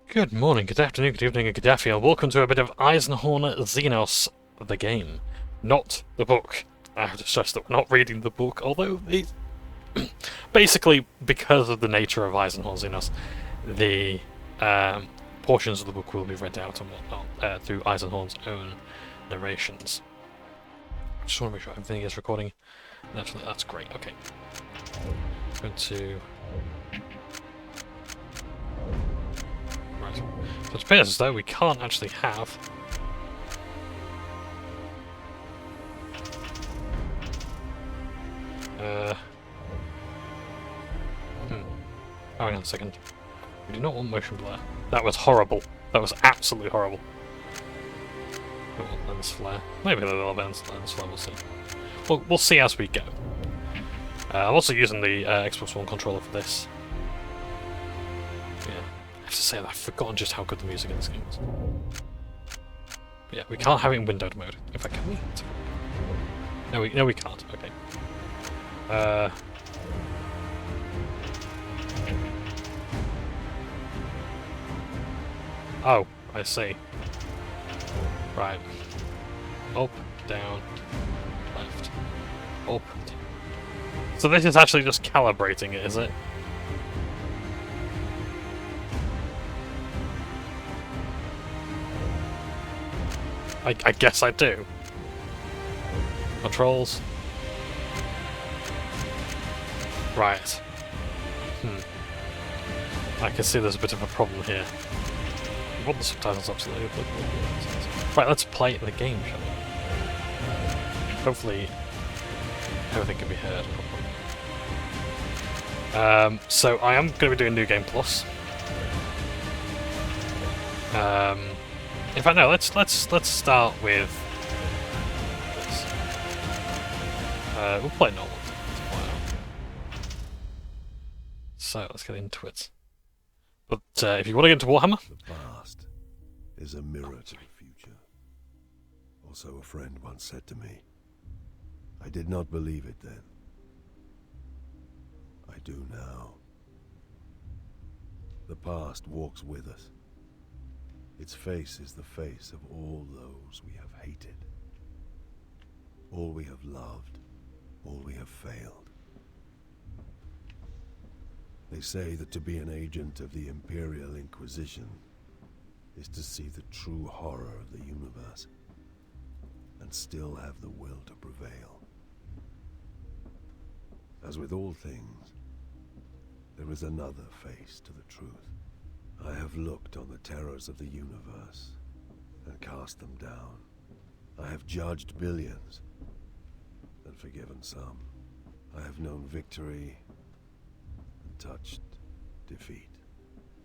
Good morning, good afternoon, good evening, and good afternoon. Welcome to a bit of Eisenhorn Xenos, the game, not the book. I have to stress that we're not reading the book, although it, basically, because of the nature of Eisenhorn Xenos, the portions of the book will be read out and whatnot through Eisenhorn's own narrations. I just want to make sure everything is recording. Naturally, that's great. Okay. I'm going to... Right. So it appears as though we can't actually have... Hang on a second. We do not want motion blur. That was horrible. That was absolutely horrible. We want lens flare. Maybe a little lens flare, we'll see. We'll see as we go. I'm also using the Xbox One controller for this. Yeah, I have to say that I've forgotten just how good the music in this game is. But yeah, we can't have it in windowed mode. In fact, can we? No, we can't. Okay. Oh, I see. Right. Up, down, left, up. So this is actually just calibrating it, is it? I guess I do. Controls. Right. I can see there's a bit of a problem here. I want the subtitles absolutely. Right, let's play the game, shall we? Hopefully everything can be heard properly. So I am going to be doing New Game Plus. In fact, no. Let's start with this. We'll play normal. So let's get into it. But if you want to get into Warhammer, the past is a mirror to the future. Also, a friend once said to me, I did not believe it then. I do now. The past walks with us. Its face is the face of all those we have hated. All we have loved. All we have failed. They say that to be an agent of the Imperial Inquisition is to see the true horror of the universe and still have the will to prevail. As with all things, there is another face to the truth. I have looked on the terrors of the universe and cast them down. I have judged billions and forgiven some. I have known victory and touched defeat.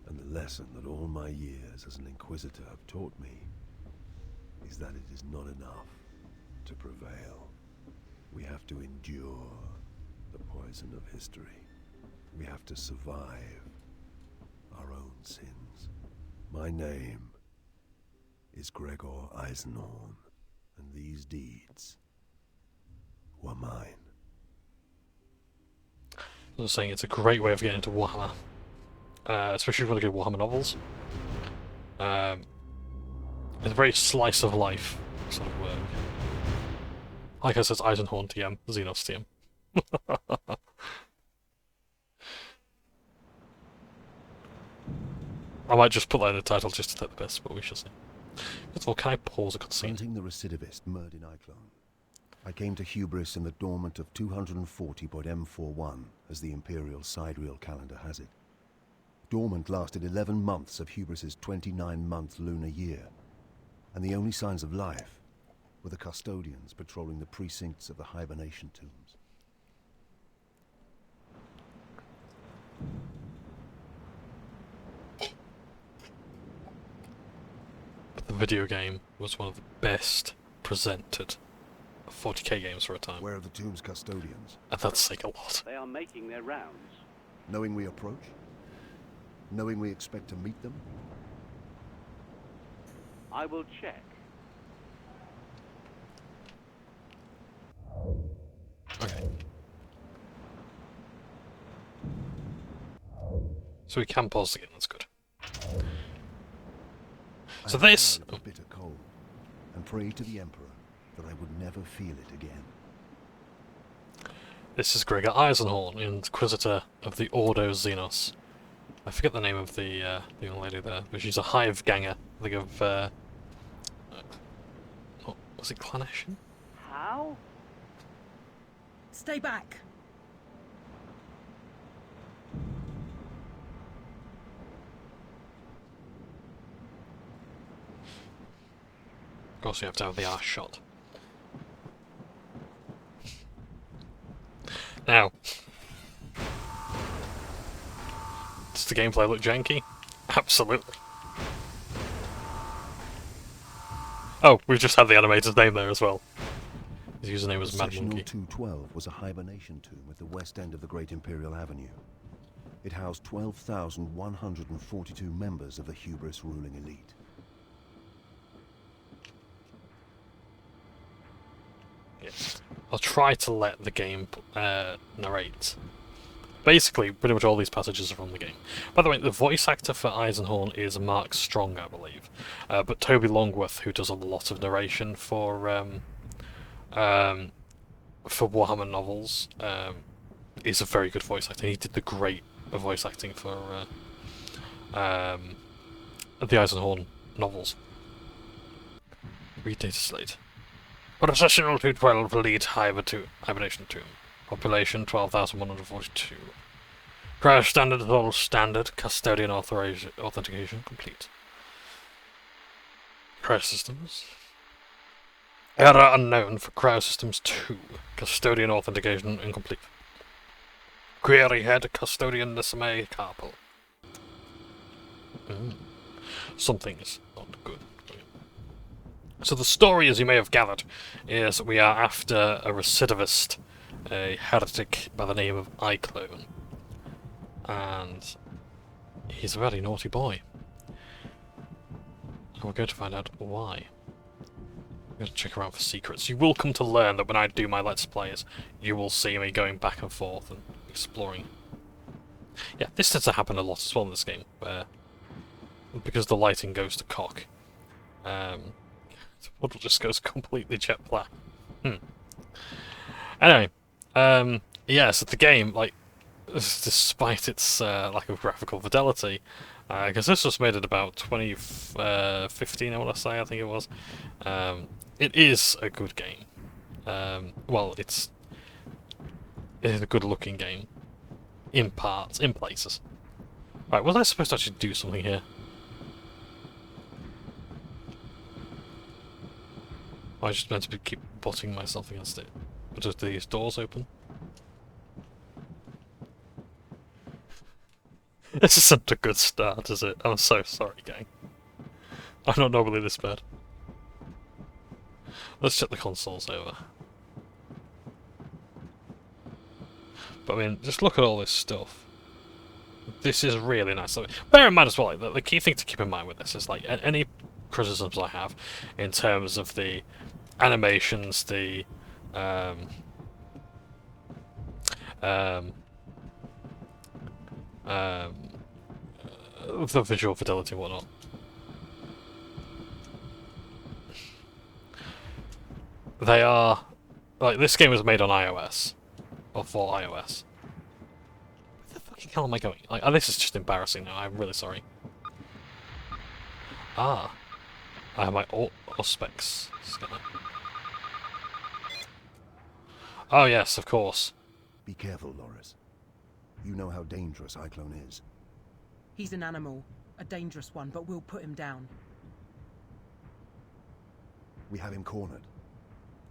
And the lesson that all my years as an Inquisitor have taught me is that it is not enough to prevail. We have to endure the poison of history. We have to survive our own sins. My name is Gregor Eisenhorn, and these deeds were mine. I was saying it's a great way of getting into Warhammer, especially if you want to get Warhammer novels. It's a very slice of life sort of work. Like I said, it's Eisenhorn TM, Xenos TM. I might just put that in the title just to take the piss, but we shall see. First of all, can I pause a cutscene? Hunting the recidivist Murdin Iclone, I came to Hubris in the dormant of 240.M41, as the Imperial sidereal calendar has it. Dormant lasted 11 months of Hubris's 29-month lunar year, and the only signs of life were the custodians patrolling the precincts of the hibernation tombs. The video game was one of the best presented 40k games for a time. Where are the tomb's custodians? And that's saying a lot. They are making their rounds. Knowing we approach? Knowing we expect to meet them? I will check. Okay. So we can pause again, that's good. So I this... have died of bitter cold, and pray to the Emperor that I would never feel it again. This is Gregor Eisenhorn, Inquisitor of the Ordo Xenos. I forget the name of the young lady there, but she's a hive ganger. I think of, what, was it Clanation? How? Stay back. Of course you have to have the arse shot. Now, does the gameplay look janky? Absolutely. Oh, we've just had the animator's name there as well. His username was Mad Sessional Monkey. 212 was a hibernation tomb at the west end of the Great Imperial Avenue. It housed 12,142 members of the hubris ruling elite. Yes. I'll try to let the game narrate. Basically, pretty much all these passages are from the game. By the way, the voice actor for Eisenhorn is Mark Strong, I believe. But Toby Longworth, who does a lot of narration for Warhammer novels, is a very good voice actor. He did the great voice acting for the Eisenhorn novels. Read data slate. Processional 212 Elite Hibernation Tomb. Population 12,142. Cryo standard all standard. Custodian authentication complete. Cryo systems. Error unknown for Cryo systems 2. Custodian authentication incomplete. Query head custodian Nisame Carpal. Something's not good. So the story, as you may have gathered, is we are after a recidivist, a heretic by the name of iClone. And he's a very naughty boy. And we're going to find out why. I'm going to check around for secrets. You will come to learn that when I do my Let's Plays, you will see me going back and forth and exploring. Yeah, this tends to happen a lot as well in this game, where, because the lighting goes to cock, the model just goes completely jet black. Anyway, yeah, so the game, like, despite its lack of graphical fidelity, because this was made in about 2015, I want to say, I think it was, it is a good game. Well, it is a good-looking game. In parts, in places. Right, was I supposed to actually do something here? I was just meant to keep butting myself against it. But are these doors open? This isn't a good start, is it? I'm so sorry, gang. I'm not normally this bad. Let's check the consoles over. But I mean, just look at all this stuff. This is really nice. Bear in mind as well, like, the key thing to keep in mind with this is, like, any criticisms I have in terms of the animations, the visual fidelity and whatnot. They are, like, this game was made on iOS, or for iOS. Where the fucking hell am I going? Like, this is just embarrassing now. I'm really sorry. Ah, I have my Auspex scanner. Oh yes, of course. Be careful, Loris. You know how dangerous iClone is. He's an animal, a dangerous one, but we'll put him down. We have him cornered.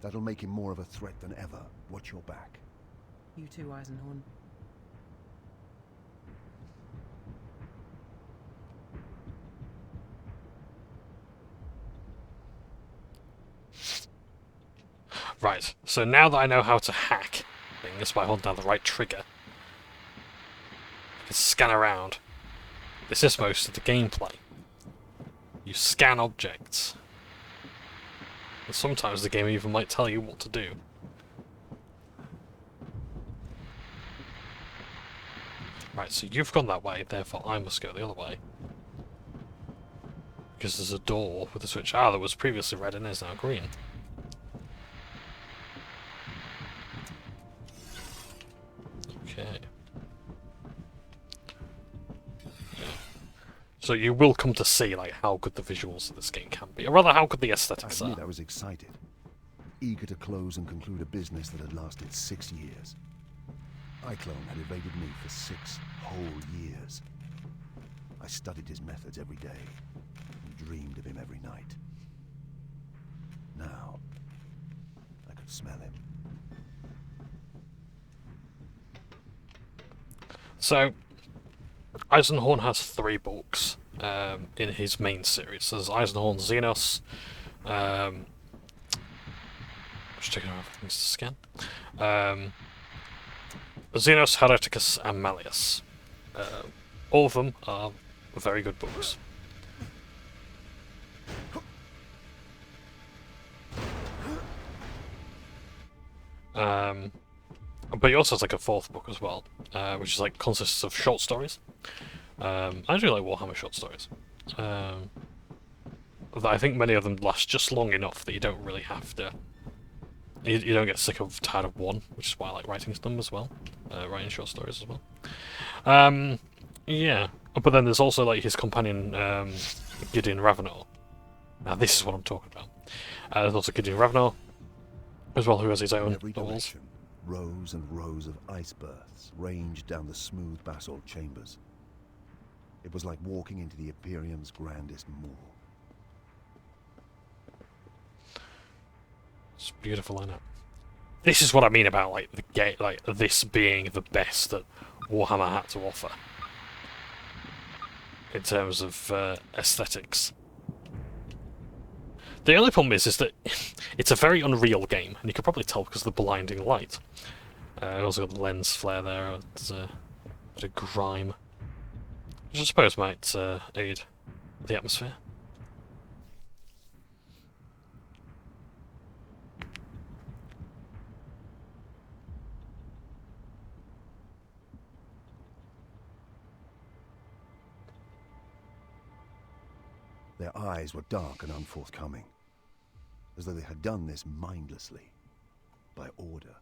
That'll make him more of a threat than ever. Watch your back. You too, Eisenhorn. Right, so now that I know how to hack things by holding down the right trigger, I can scan around. This is most of the gameplay. You scan objects. And sometimes the game even might tell you what to do. Right, so you've gone that way, therefore I must go the other way. Because there's a door with a switch. Ah, that was previously red and is now green. Okay. Yeah. So you will come to see like how good the visuals of this game can be, or rather how good the I aesthetics admit are. I was excited, eager to close and conclude a business that had lasted 6 years. Iclone had evaded me for 6 whole years. I studied his methods every day and dreamed of him every night. Now, I could smell him. So, Eisenhorn has 3 books in his main series. There's Eisenhorn Xenos, just checking out things to scan. Xenos, Hereticus, and Malleus. All of them are very good books. But he also has like a 4th book as well, which is like consists of short stories. I do like Warhammer short stories. I think many of them last just long enough that you don't really have to. You don't get sick of tired of one, which is why I like writing them as well, writing short stories as well. Yeah, but then there's also like his companion Gideon Ravenor. Now this is what I'm talking about. There's also Gideon Ravenor as well, who has his In own every novels. direction, rows and rows of ice berths ranged down the smooth basalt chambers. It was like walking into the Imperium's grandest mall. It's beautiful, isn't it? This is what I mean about like the game, like this being the best that Warhammer had to offer in terms of aesthetics. The only problem is that it's a very unreal game, and you can probably tell because of the blinding light. Also got the lens flare there. There's a bit of grime, which I suppose might aid the atmosphere. Their eyes were dark and unforthcoming, as though they had done this mindlessly, by order.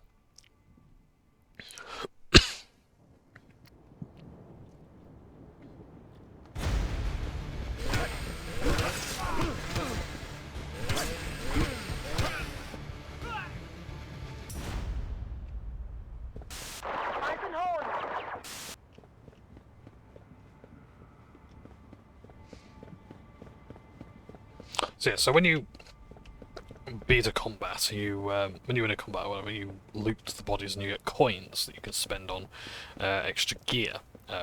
So yeah, so when you beat a combat, you when you're in a combat or whatever, you loot the bodies and you get coins that you can spend on extra gear,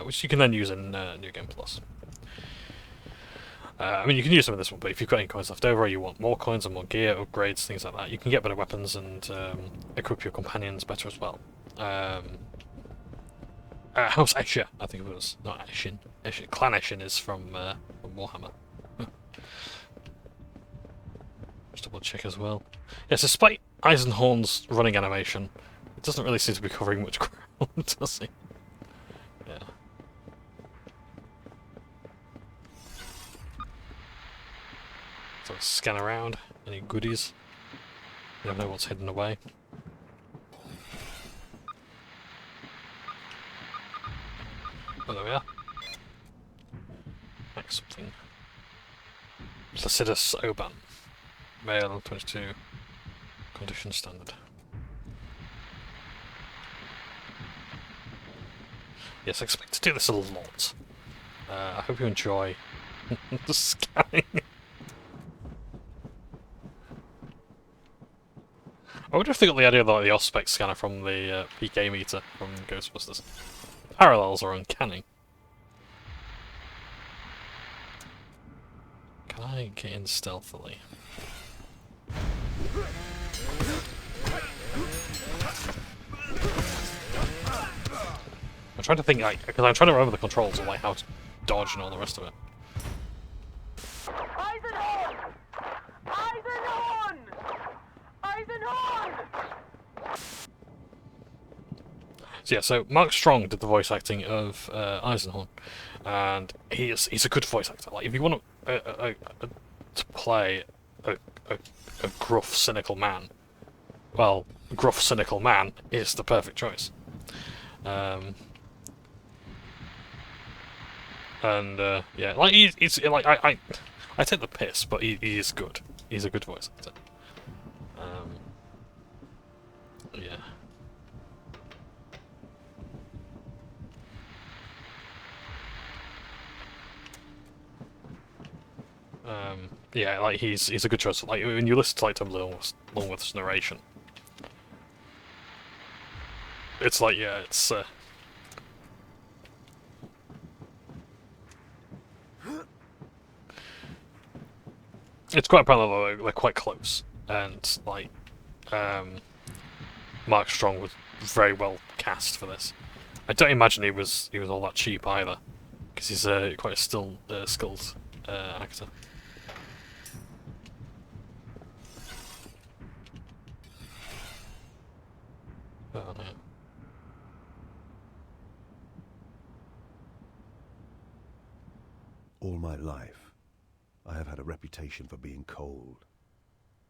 which you can then use in New Game Plus. I mean, you can use them in this one, but if you've got any coins left over, or you want more coins and more gear, upgrades, things like that, you can get better weapons and equip your companions better as well. House Escher, I think it was, not Eshin. Clan Eshin is from Warhammer. Just double check as well. Yes, despite Eisenhorn's running animation, it doesn't really seem to be covering much ground, does it? Yeah. So scan around. Any goodies? You never know what's hidden away. Oh, there we are. Like something. Placidus Oban. Male, 22. Condition standard. Yes, I expect to do this a lot. I hope you enjoy the scanning. I wonder if they got the idea of like, the Auspex scanner from the PK meter from Ghostbusters. Parallels are uncanny. Can I get in stealthily? I'm trying to think, like, because I'm trying to remember the controls of like how to dodge and all the rest of it. Eisenhorn! Eisenhorn! Eisenhorn! So yeah, so Mark Strong did the voice acting of Eisenhorn, and he's a good voice actor. Like, if you want to to play a gruff, cynical man, well, gruff, cynical man is the perfect choice. Yeah, like he's like I take the piss, but he is good. He's a good voice actor. Yeah. Yeah, like he's a good choice. Like when you listen to like Tom Longworth's narration, it's like it's. It's quite apparent that they're quite close, and like Mark Strong was very well cast for this. I don't imagine he was all that cheap either, because he's quite a skilled actor. Oh no. All my life, I have had a reputation for being cold,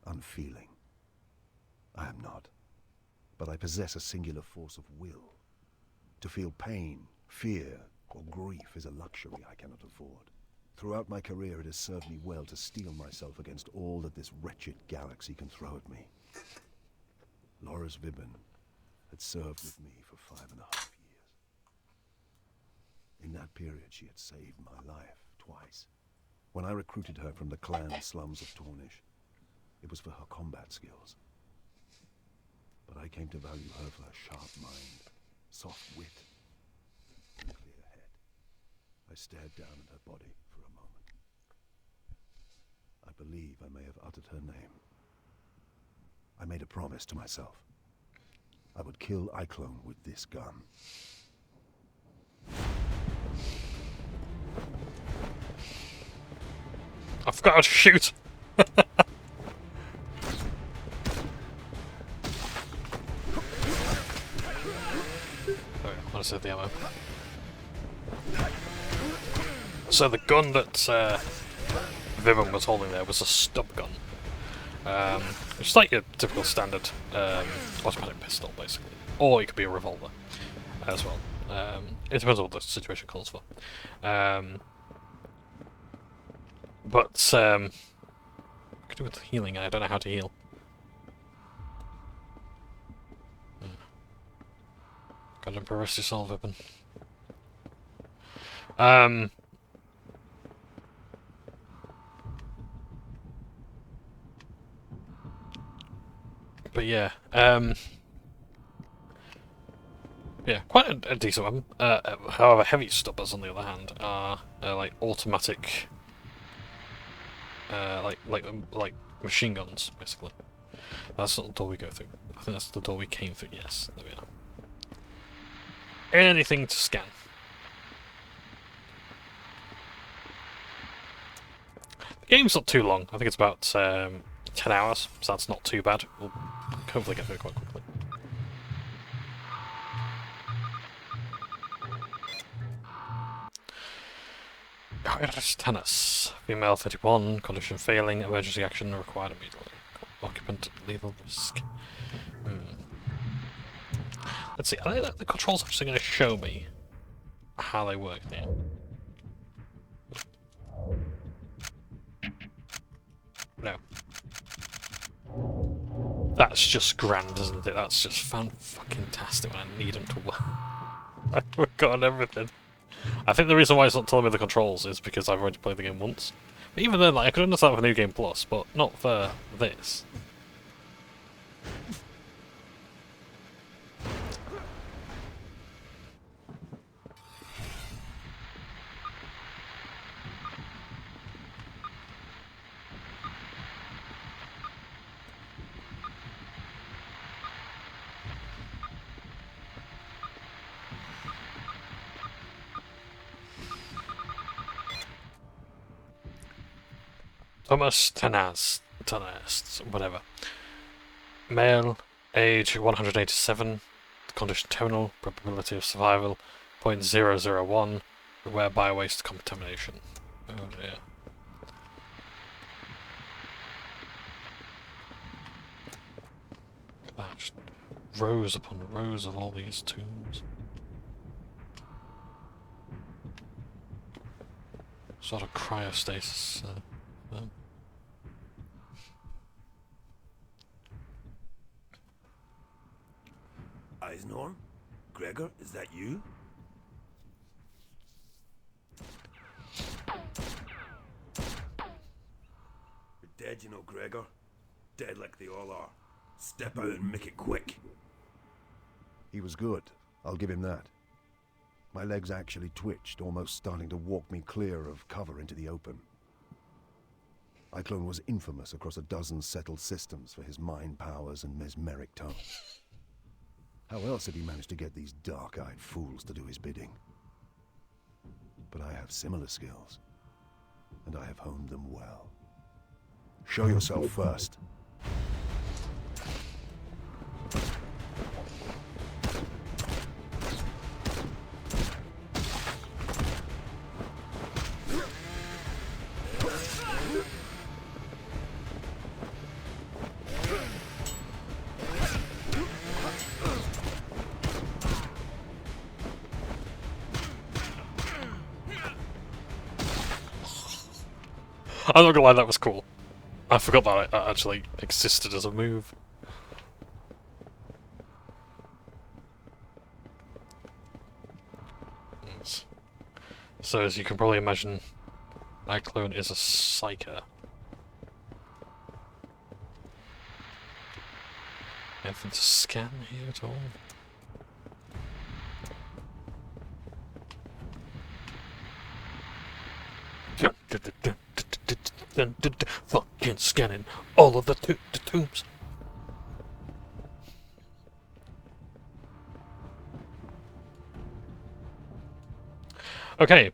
unfeeling. I am not, but I possess a singular force of will. To feel pain, fear, or grief is a luxury I cannot afford. Throughout my career, it has served me well to steel myself against all that this wretched galaxy can throw at me. Loris Vibben had served with me for 5.5 years. In that period, she had saved my life twice. When I recruited her from the clan slums of Tornish, it was for her combat skills. But I came to value her for her sharp mind, soft wit, and clear head. I stared down at her body for a moment. I believe I may have uttered her name. I made a promise to myself. I would kill Iklone with this gun. I forgot how to shoot! Sorry, I want to save the ammo. So the gun that Vibben was holding there was a stub gun. It's like your typical standard automatic pistol, basically. Or it could be a revolver as well. It depends on what the situation calls for. But I could do with healing, and I don't know how to heal. Gotta impress yourself, Vibben. But yeah, yeah, quite a decent weapon. However, heavy stubbers, on the other hand, are like automatic, like machine guns, basically. That's not the door we go through. I think that's the door we came through. Yes, there we are. Anything to scan. The game's not too long. I think it's about 10 hours, so that's not too bad. We'll hopefully get through it quite quickly. Tennis. Female 31, condition failing, emergency action required immediately. Occupant lethal risk. Let's see, I think that the controls are actually going to show me how they work here. No. That's just grand, isn't it? That's just fan-fucking-tastic when I need them to work. I've forgotten everything. I think the reason why it's not telling me the controls is because I've already played the game once. But even then, like, I could understand it for New Game Plus, but not for this. Thomas Tanaz, whatever. Male, age 187, condition terminal, probability of survival 0.001, rare biowaste contamination. Oh dear. about? Just rows upon rows of all these tombs. Sort of cryostasis. Eisenhorn? Gregor, is that you? You're dead, you know, Gregor. Dead like they all are. Step out and make it quick. He was good. I'll give him that. My legs actually twitched, almost starting to walk me clear of cover into the open. Iclone was infamous across a dozen settled systems for his mind powers and mesmeric tongue. How else had he managed to get these dark-eyed fools to do his bidding? But I have similar skills, and I have honed them well. Show yourself first. I'm not gonna lie, that was cool. I forgot that that actually existed as a move. Yes. So as you can probably imagine, Iclone is a psyker. Anything to scan here at all? Fucking scanning all of the tombs. Okay.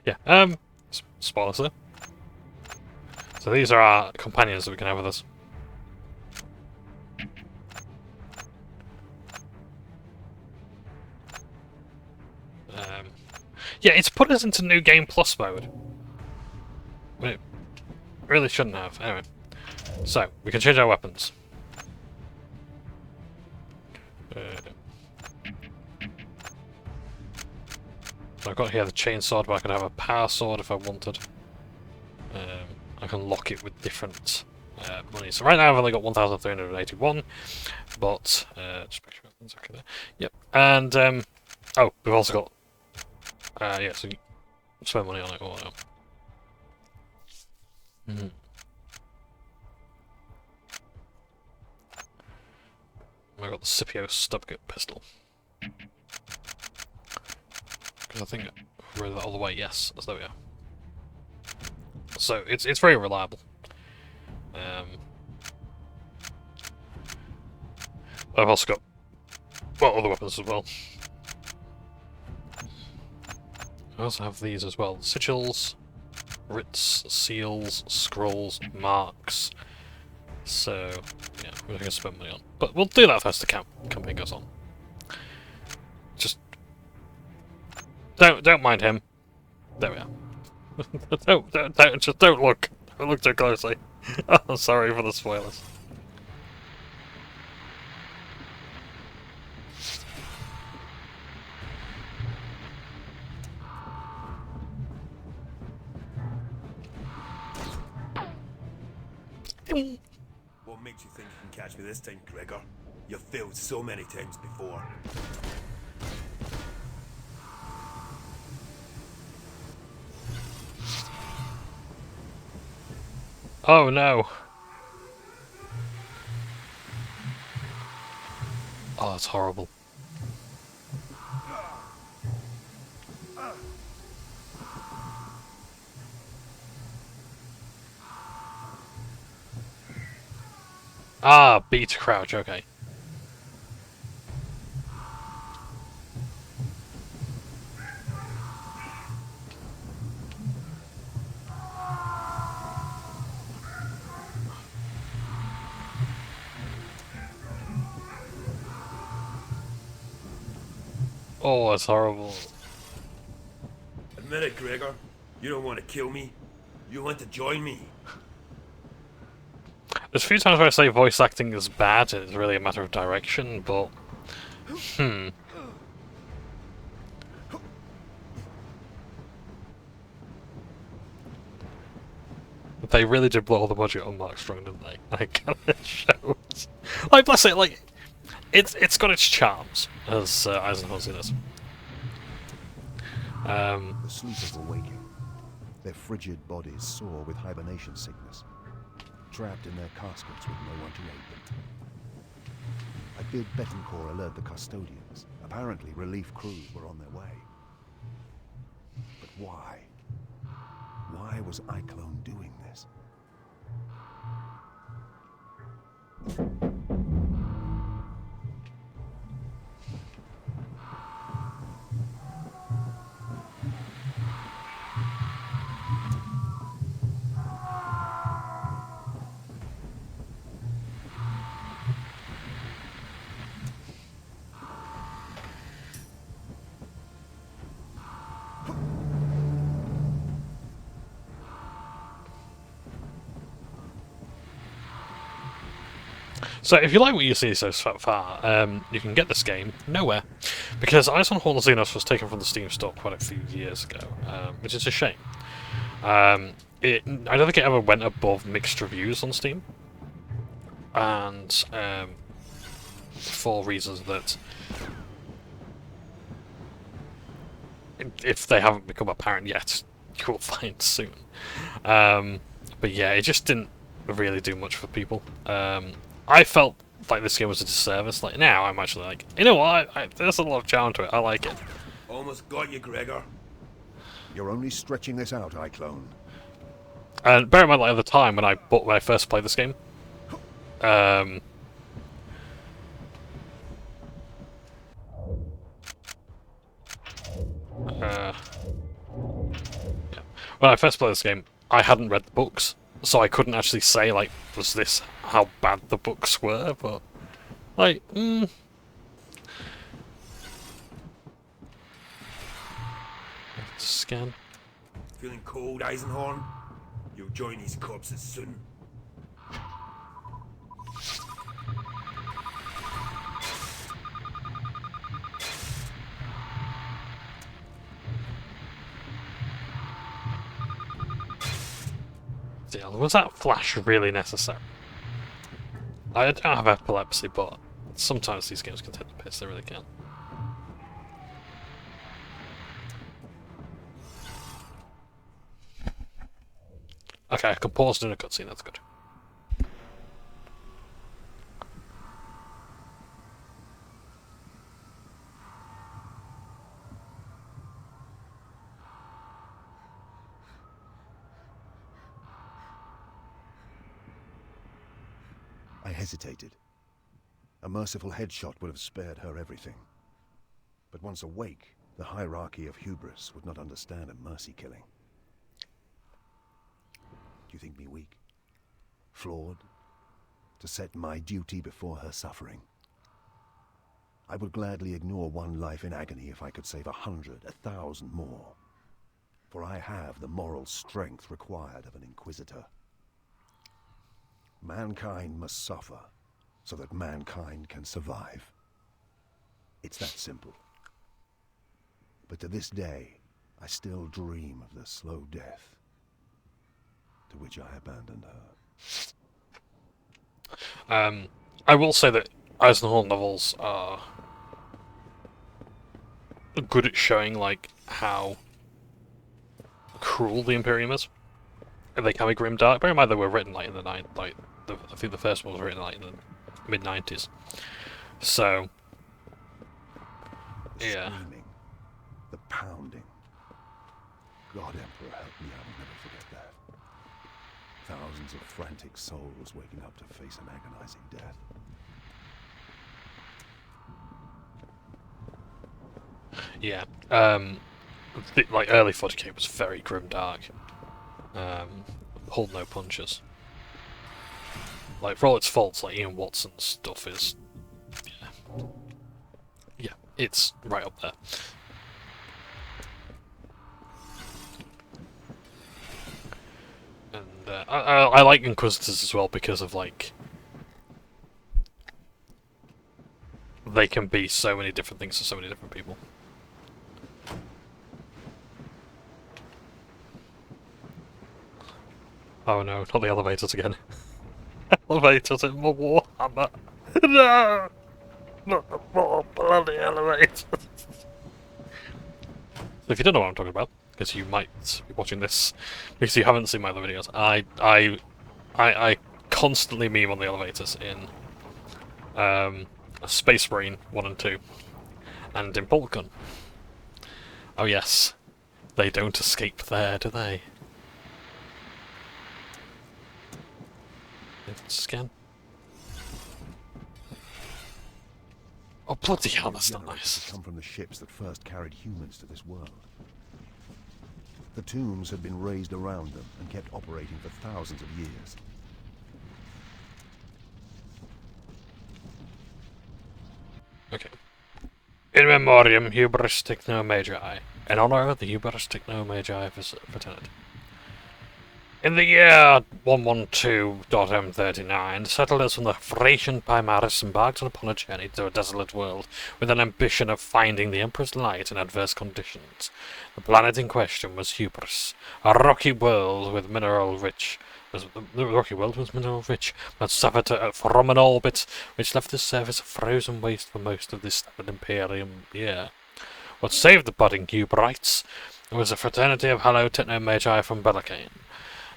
Yeah, spoilers there. So these are our companions that we can have with us. Yeah, it's put us into New Game Plus mode. It really shouldn't have. Anyway. So, we can change our weapons. So I've got here the chainsaw, but I can have a power sword if I wanted. I can lock it with different money. So right now I've only got 1,381, but just make sure everything's okay there. Yep. And oh, we've also got yeah, so you spend money on it or no. I've got the Scipio stubgut pistol. Because I think I read that all the way, yes, there we are. So it's very reliable. I've also got other weapons as well. I also have these as well: sigils, writs, seals, scrolls, marks. So yeah, we're going to spend money on, but we'll do that first. The campaign goes on. Just don't mind him. There we are. don't look. Don't look too closely. Oh, sorry for the spoilers. What makes you think you can catch me this time, Gregor? You've failed so many times before. Oh no. Oh, that's horrible. Ah, B to crouch, okay. Oh, that's horrible. Admit it, Gregor. You don't want to kill me? You want to join me? There's a few times where I say voice acting is bad, and it's really a matter of direction, but... They really did blow all the budget on Mark Strong, didn't they? Like, it shows. Like, bless it, like, it's got its charms, as Eisenhorn in this. The sleepers were waking, their frigid bodies sore with hibernation sickness, trapped in their caskets with no one to aid them. I bid Betancourt alert the custodians. Apparently, relief crews were on their way. But why? Why was Iclone doing this? So, if you like what you see so far, you can get this game nowhere, because Eisenhorn Xenos was taken from the Steam store quite a few years ago, which is a shame. I don't think it ever went above mixed reviews on Steam, and for reasons that, if they haven't become apparent yet, you will find soon. But yeah, it just didn't really do much for people. I felt like this game was a disservice. Like, now I'm actually like, you know what, there's a lot of charm to it, I like it. Almost got you, Gregor. You're only stretching this out, Iclone. And bear in mind, like, at the time when I first played this game, yeah. When I first played this game, I hadn't read the books, so I couldn't actually say, like, was this how bad the books were, but, like, Scan. Feeling cold, Eisenhorn? You'll join these corpses soon. Was that flash really necessary? I don't have epilepsy, but sometimes these games can take the piss, they really can. Okay, I can pause during a cutscene, that's good. I hesitated. A merciful headshot would have spared her everything. But once awake, the hierarchy of hubris would not understand a mercy killing. Do you think me weak? Flawed? To set my duty before her suffering? I would gladly ignore one life in agony if I could save 100, 1,000 more. For I have the moral strength required of an Inquisitor. Mankind must suffer so that mankind can survive. It's that simple. But to this day, I still dream of the slow death to which I abandoned her. I will say that Eisenhorn novels are good at showing, like, how cruel the Imperium is. They can be grimdark. Bear in mind they were written, like, in the I think the first one was written, like, in the mid-90s. So, The yeah. screaming, the pounding. God Emperor help me, I will never forget that. Thousands of frantic souls waking up to face an agonizing death. Yeah. Like, early 40k was very grimdark. Hold no punches. Like, for all its faults, like, Ian Watson's stuff is... Yeah, it's right up there. I like Inquisitors as well because of, like, they can be so many different things to so many different people. Oh no, not the elevators again. Elevators in my Warhammer. No! Not the more bloody elevators. So if you don't know what I'm talking about, because you might be watching this because you haven't seen my other videos, I constantly meme on the elevators in Space Marine 1 and 2, and in Bolt Gun. Oh yes, they don't escape there, do they? Scan. Oh bloody hell, that's not nice. Come from the ships that first carried humans to this world. The tombs had been raised around them and kept operating for thousands of years. Okay. In memoriam Hubris Techno Magi. In honor of the Hubris Techno Magi fraternity. In the year 112.M39, the settlers from the Thracian Primaris embarked upon a journey to a desolate world with an ambition of finding the Emperor's light in adverse conditions. The planet in question was Hubris, a rocky world with mineral rich. The rocky world was mineral rich, but suffered from an orbit which left the surface a frozen waste for most of this Imperium year. What saved the budding Hubrites was a fraternity of hallowed techno-magi from Bellicane.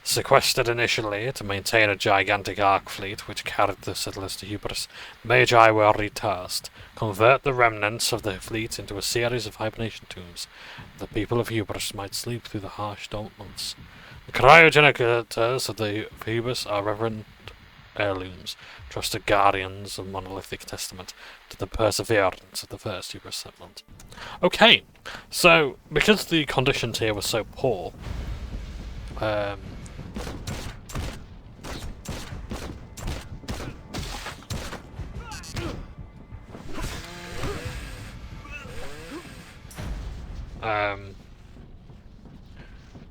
Sequestered initially to maintain a gigantic arc fleet which carried the settlers to Hubris, the Magi were retasked. Convert the remnants of the fleet into a series of hibernation tombs. The people of Hubris might sleep through the harsh damp months. The cryogenicators of the Hubris are reverent heirlooms, trusted guardians of monolithic testament to the perseverance of the first Hubris settlement. Okay, so because the conditions here were so poor,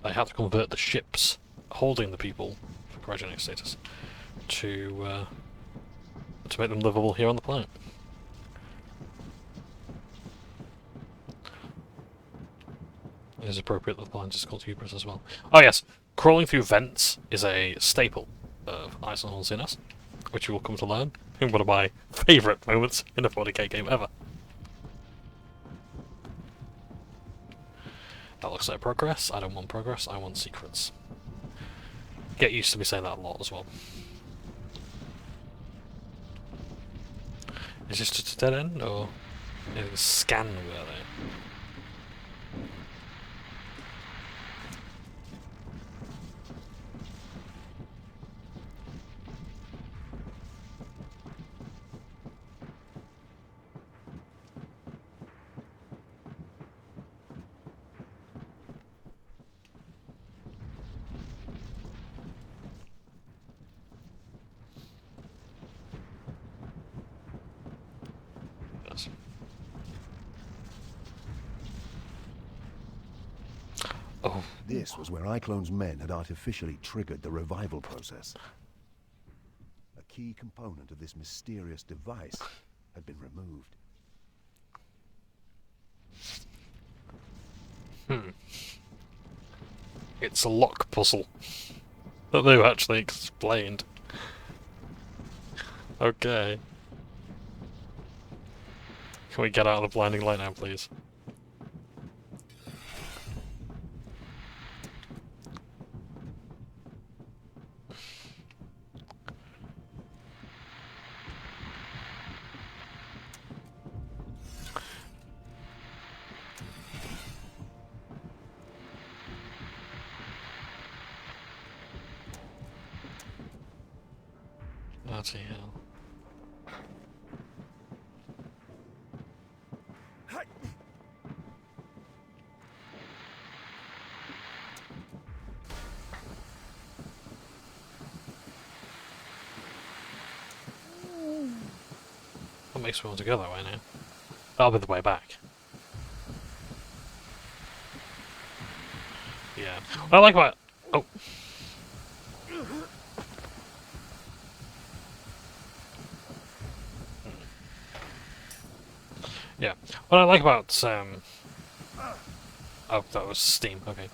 they had to convert the ships holding the people for cryogenic status to make them livable here on the planet. It is appropriate that the planet is called Hubris as well. Oh yes, crawling through vents is a staple of Eisenhorn Xenos, which you will come to learn in one of my favourite moments in a 40k game ever. That looks like progress. I don't want progress, I want secrets. Get used to me saying that a lot as well. Is this just a dead end, or is it a scan were they? Oh. This was where iClone's men had artificially triggered the revival process. A key component of this mysterious device had been removed. It's a lock puzzle that they've actually explained. Okay. Can we get out of the blinding light now, please? Bloody hell. That makes me want to go that way now. That'll be the way back. Yeah. I like what... Oh. Yeah. What I like about oh, that was Steam. Okay.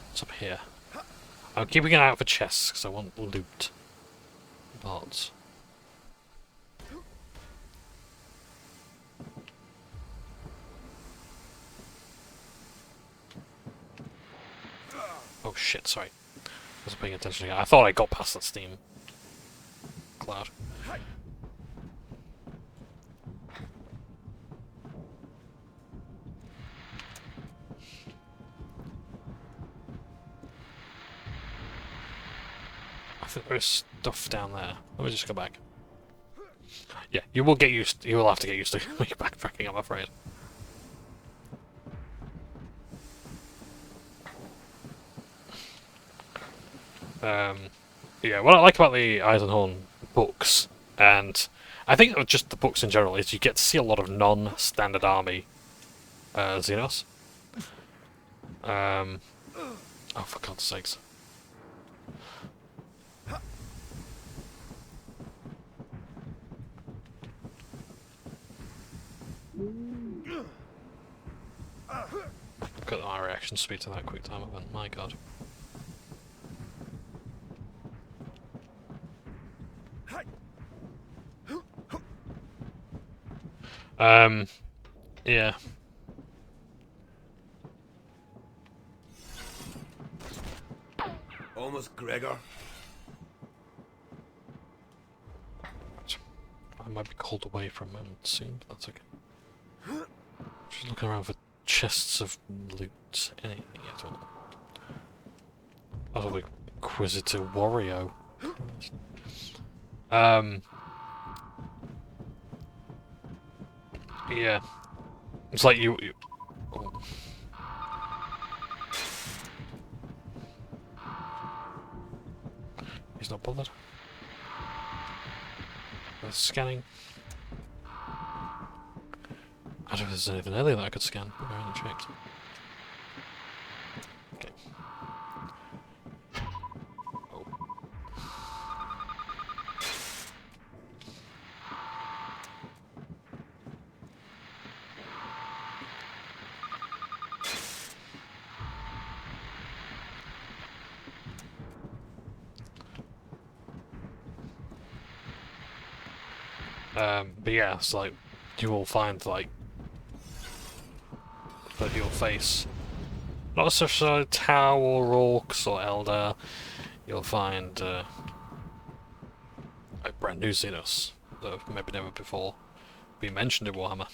What's up here? I'm keeping an eye out for chests because I want loot. But oh shit! Sorry, I wasn't paying attention. I thought I got past that Steam cloud. I think there's stuff down there. Let me just go back. Yeah, you will get used. You will have to get used to me backtracking, I'm afraid. Yeah, what I like about the Eisenhorn books, and I think just the books in general, is you get to see a lot of non-standard army Xenos. Oh, for God's sakes. Look at my reaction speed to that quick time event, my god. Yeah. Almost, Gregor. I might be called away for a moment soon, but that's okay. Just looking around for chests of loot. Anything at all. Oh, the Inquisitor Wario. Yeah. It's like you oh. He's not bothered. Scanning. I don't know if there's anything earlier that I could scan. I haven't checked. Okay. Oh. But yeah, it's like you will find like that you'll face not necessarily Tau or Orcs or Eldar. You'll find like brand new Xenos that have maybe never before been mentioned in Warhammer.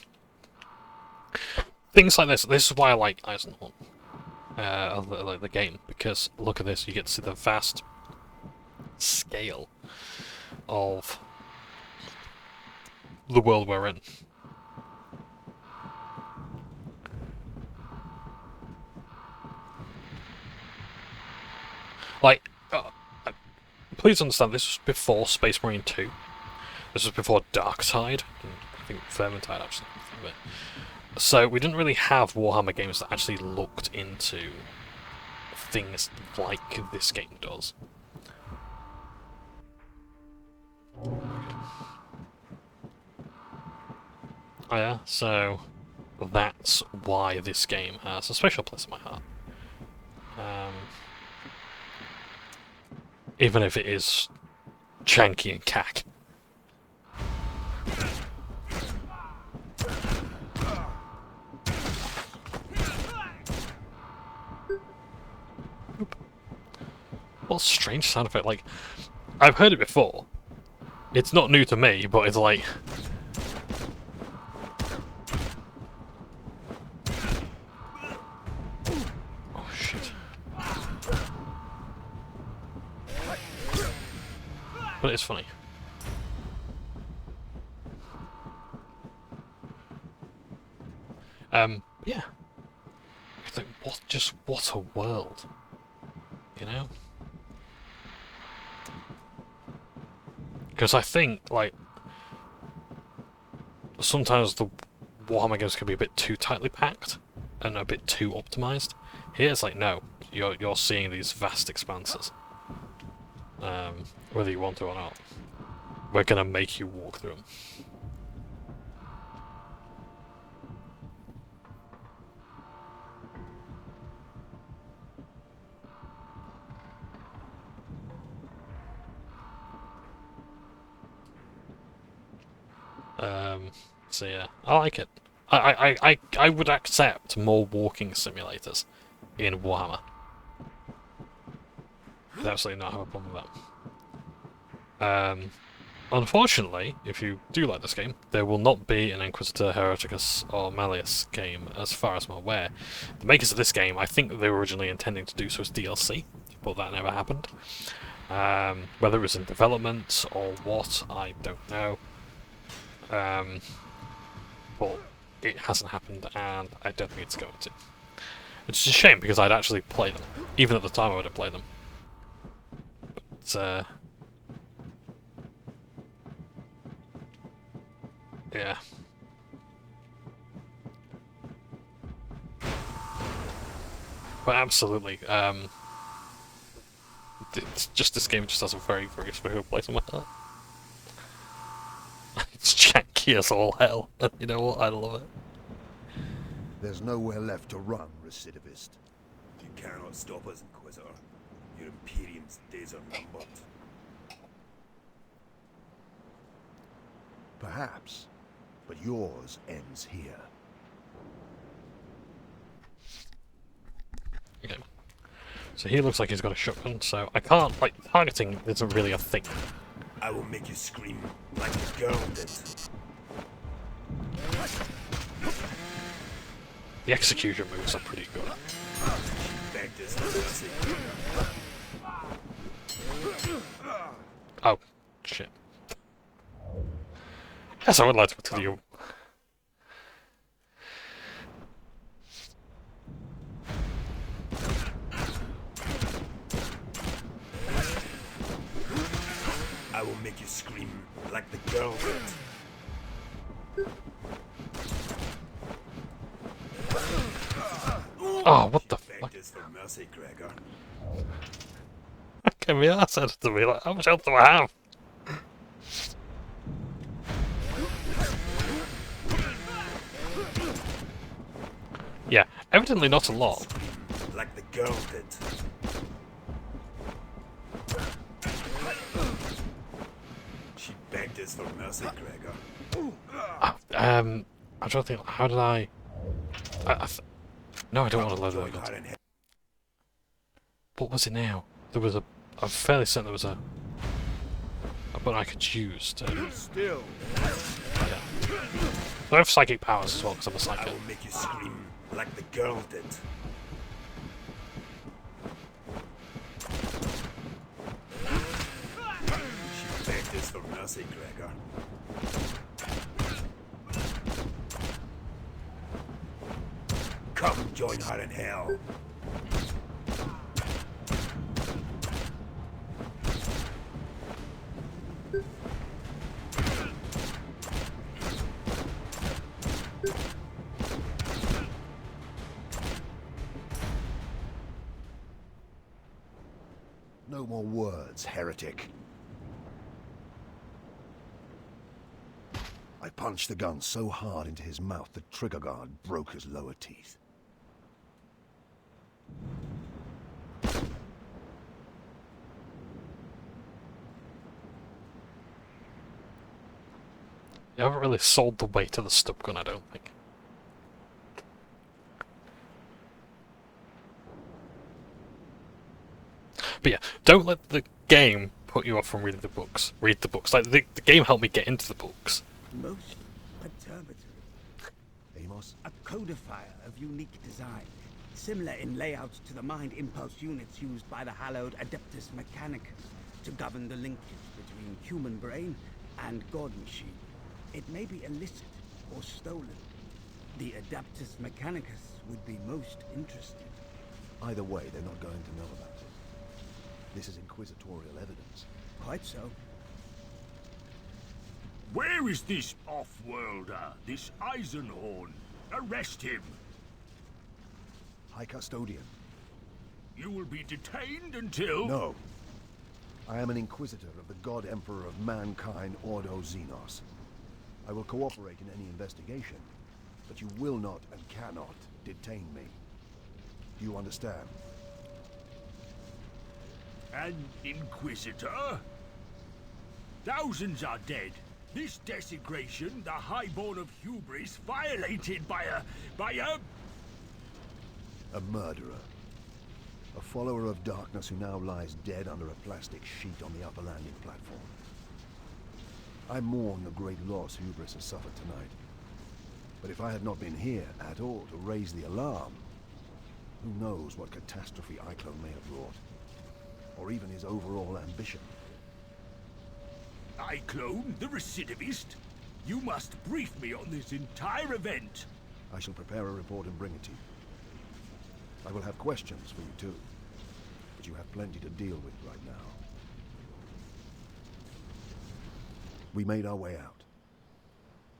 Things like this. This is why I like Eisenhorn, like the game, because look at this. You get to see the vast scale of the world we're in. Like, please understand, this was before Space Marine 2. This was before Darktide. I think Vermintide, actually. So we didn't really have Warhammer games that actually looked into things like this game does. Oh yeah, so that's why this game has a special place in my heart. Even if it is janky and cack. What a strange sound effect, like, I've heard it before. It's not new to me, but it's like... But it's funny. Yeah. I think, what a world. You know? Because I think, like, sometimes the Warhammer games can be a bit too tightly packed and a bit too optimized. Here it's like, no, you're seeing these vast expanses. Whether you want to or not. We're gonna make you walk through them. So yeah, I like it. I would accept more walking simulators in Warhammer. I'd absolutely not have a problem with that. Unfortunately, if you do like this game, there will not be an Inquisitor, Hereticus, or Malleus game, as far as I'm aware. The makers of this game, I think they were originally intending to do so as DLC, but that never happened. Whether it was in development or what, I don't know. But it hasn't happened, and I don't think it's going to. Which is a shame, because I'd actually play them. Even at the time I would have played them. But, yeah. But absolutely, it's just this game just has a very, very special place in my heart. It's janky as all hell, and you know what? I love it. There's nowhere left to run, recidivist. You cannot stop us, Inquisitor. Your Imperium's days are numbered. Perhaps, but yours ends here. Okay. So he looks like he's got a shotgun, so I can't, like, targeting isn't really a thing. I will make you scream like a girl did. The execution moves are pretty good. Begged us for mercy. Oh, shit. Yes, I would like to tell you. I will make you scream like the girl did. Oh, what the fuck? Begged us for mercy, Gregor. Give me that said to me, like, how much health do I have? Yeah, evidently not a lot. Like the girl did. She begged us for mercy, Gregor. I don't think. How did I no, I don't want to load Join that. her in hell. What was it now? There was a. I'm fairly certain there was a button I could use to. Still. Yeah. I have psychic powers as well because I'm a I psychic. will make you scream like the girl did. She begged us for mercy, Gregor. Come join her in hell. No more words, heretic. I punched the gun so hard into his mouth the trigger guard broke his lower teeth. You haven't really sold the weight of the stub gun, I don't think. But yeah, don't let the game put you off from reading the books. Read the books. Like, the game helped me get into the books. Most perturbatory. Amos? A codifier of unique design, similar in layout to the mind impulse units used by the hallowed Adeptus Mechanicus to govern the linkage between human brain and god machine. It may be illicit or stolen. The Adeptus Mechanicus would be most interested. Either way, they're not going to know about it. This is inquisitorial evidence. Quite so. Where is this off-worlder, this Eisenhorn? Arrest him! High Custodian, You will be detained until... No. I am an Inquisitor of the God Emperor of Mankind, Ordo Xenos. I will cooperate in any investigation, but you will not and cannot detain me. Do you understand? An Inquisitor? Thousands are dead. This desecration, the highborn of hubris, violated by a... A murderer. A follower of darkness who now lies dead under a plastic sheet on the upper landing platform. I mourn the great loss hubris has suffered tonight. But if I had not been here at all to raise the alarm, who knows what catastrophe Iclone may have wrought. Or even his overall ambition. Iclone, the recidivist? You must brief me on this entire event. I shall prepare a report and bring it to you. I will have questions for you too, but you have plenty to deal with right now. We made our way out.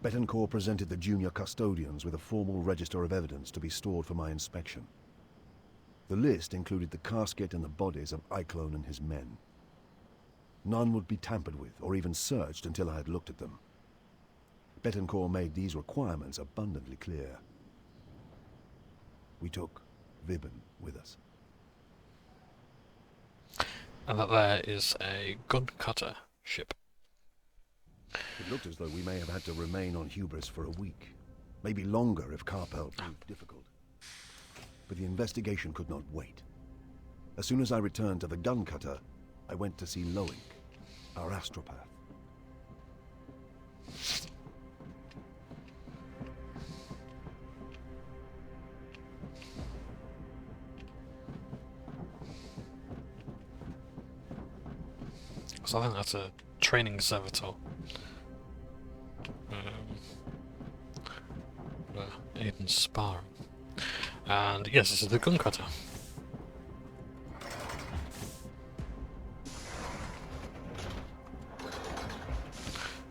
Betancourt presented the junior custodians with a formal register of evidence to be stored for my inspection. The list included the casket and the bodies of Iclone and his men. None would be tampered with or even searched until I had looked at them. Betancourt made these requirements abundantly clear. We took Vibben with us. And that there is a gun cutter ship. It looked as though we may have had to remain on Hubris for a week. Maybe longer if Carpel proved difficult. But the investigation could not wait. As soon as I returned to the gun cutter, I went to see Loink, our astropath. So I think that's a training servitor. Aiden sparring. And yes, this is the gun cutter.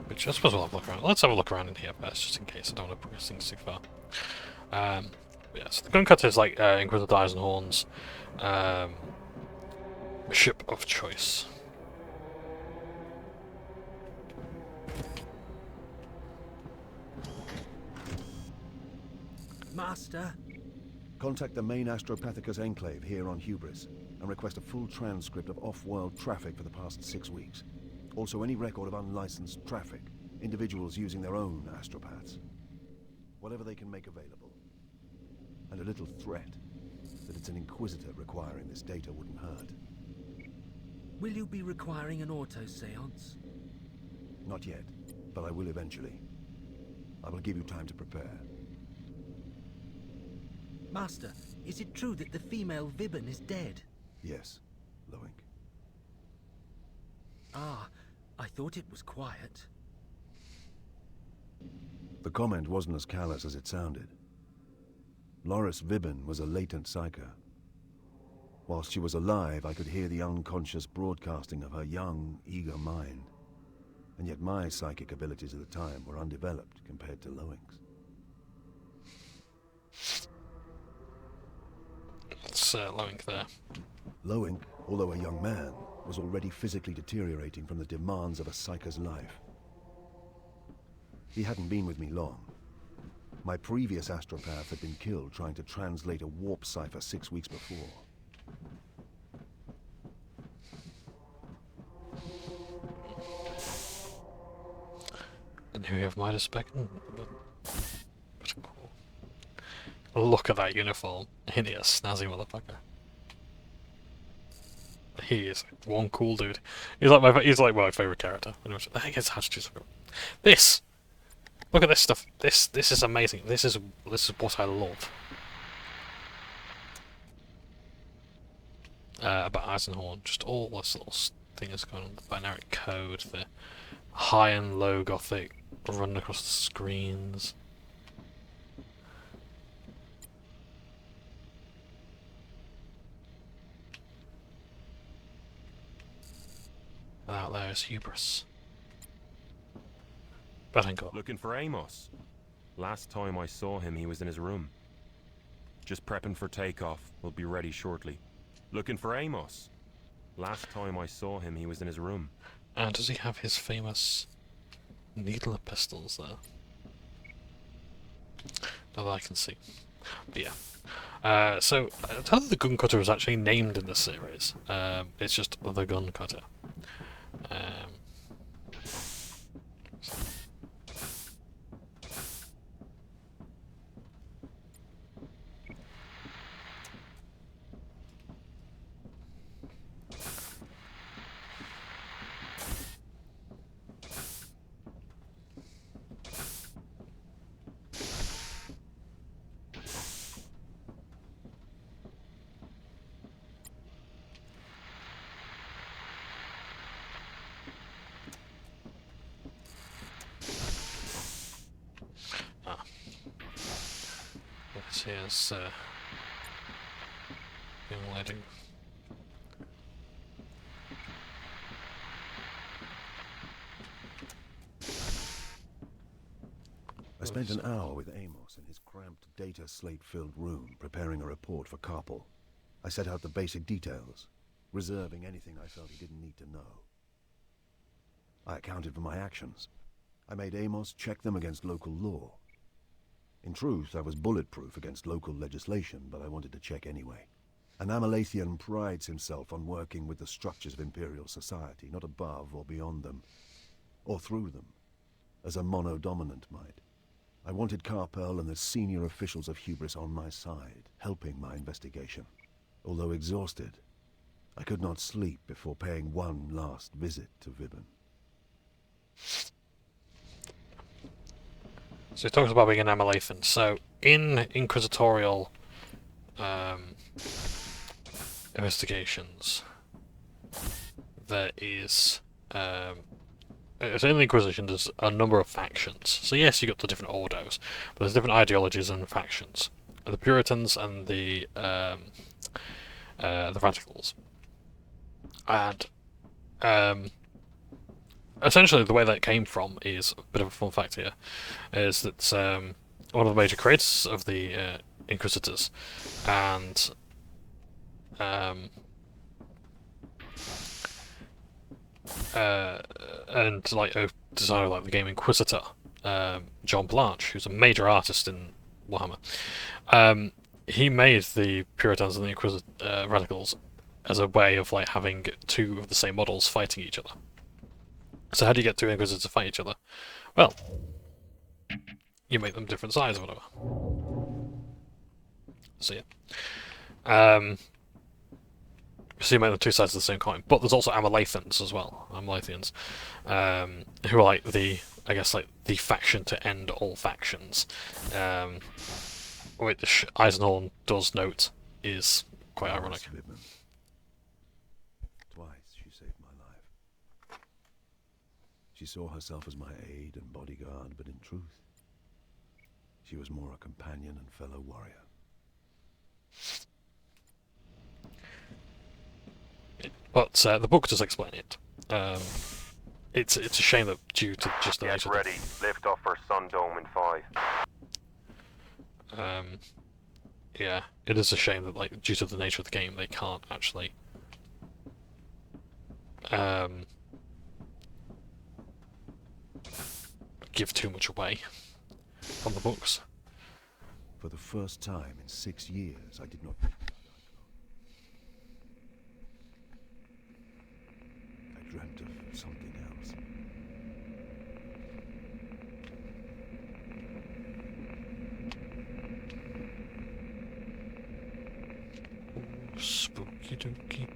Which I suppose we'll have a look around. Let's have a look around in here first, just in case I don't want to progress things too far. Yeah, so the gun cutter is like Inquisitor Eisenhorn's ship of choice. Master? Contact the main Astropathicus enclave here on Hubris and request a full transcript of off-world traffic for the past 6 weeks. Also any record of unlicensed traffic, individuals using their own astropaths. Whatever they can make available. And a little threat that it's an Inquisitor requiring this data wouldn't hurt. Will you be requiring an auto-seance? Not yet, but I will eventually. I will give you time to prepare. Master, is it true that the female Vibben is dead? Yes, Loink. Ah, I thought it was quiet. The comment wasn't as callous as it sounded. Loris Vibben was a latent psyker. Whilst she was alive, I could hear the unconscious broadcasting of her young, eager mind. And yet my psychic abilities at the time were undeveloped compared to Loink's. That's Loink there. Loink, although a young man, was already physically deteriorating from the demands of a psyker's life. He hadn't been with me long. My previous astropath had been killed trying to translate a warp cipher 6 weeks before. And here we have Midas Beckon. Look at that uniform. Ain't he a snazzy motherfucker? He is one cool dude. He's like my favorite character. I think it's how to choose. This. Look at this stuff. This is amazing. This is what I love. About Eisenhorn, just all this little things going on. The binary code, the high and low gothic running across the screens. And out there is Hubris. Betancourt. Looking for Amos. Last time I saw him, he was in his room. Just prepping for takeoff. We'll be ready shortly. Looking for Amos. Last time I saw him, he was in his room. And does he have his famous needle of pistols there? Not that I can see. But yeah. So, I tell you the gun cutter was actually named in this series. It's just the gun cutter. Here's young lady. I spent an hour with Amos in his cramped, data slate-filled room, preparing a report for Carpel. I set out the basic details, reserving anything I felt he didn't need to know. I accounted for my actions. I made Amos check them against local law. In truth, I was bulletproof against local legislation, but I wanted to check anyway. An Amalathian prides himself on working with the structures of Imperial society, not above or beyond them, or through them, as a mono-dominant might. I wanted Carpel and the senior officials of Hubris on my side, helping my investigation. Although exhausted, I could not sleep before paying one last visit to Vibben. So he talks about being an Amalathian. So in inquisitorial investigations, there is in the Inquisition there's a number of factions. So yes, you got the different ordos, but there's different ideologies and factions. The Puritans and the Radicals, and essentially, the way that came from is a bit of a fun fact here, is that one of the major creators of the Inquisitors and like a designer like the game Inquisitor, Johnbonne, who's a major artist in Warhammer, he made the Puritans and the Radicals as a way of like having two of the same models fighting each other. So how do you get two Inquisitors to fight each other? Well, you make them different size or whatever. So yeah. So you make them two sides of the same coin. But there's also Amalathians as well. Amalathians. Who are like I guess like the faction to end all factions. Which Eisenhorn does note is quite ironic. She saw herself as my aide and bodyguard, but in truth, she was more a companion and fellow warrior. But the book does explain it. It's a shame that due to just the Get nature ready. Lift off for Sundome in 5. Yeah, it is a shame that like due to the nature of the game they can't actually give too much away from the books. For the first time in 6 years, I did not. I dreamt of something else. Ooh, spooky dooky.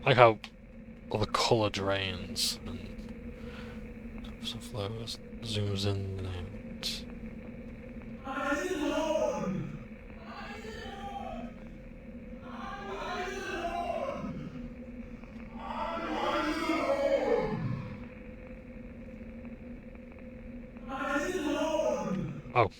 I like how all the colour drains and ebbs and flows, zooms in and out. Oh.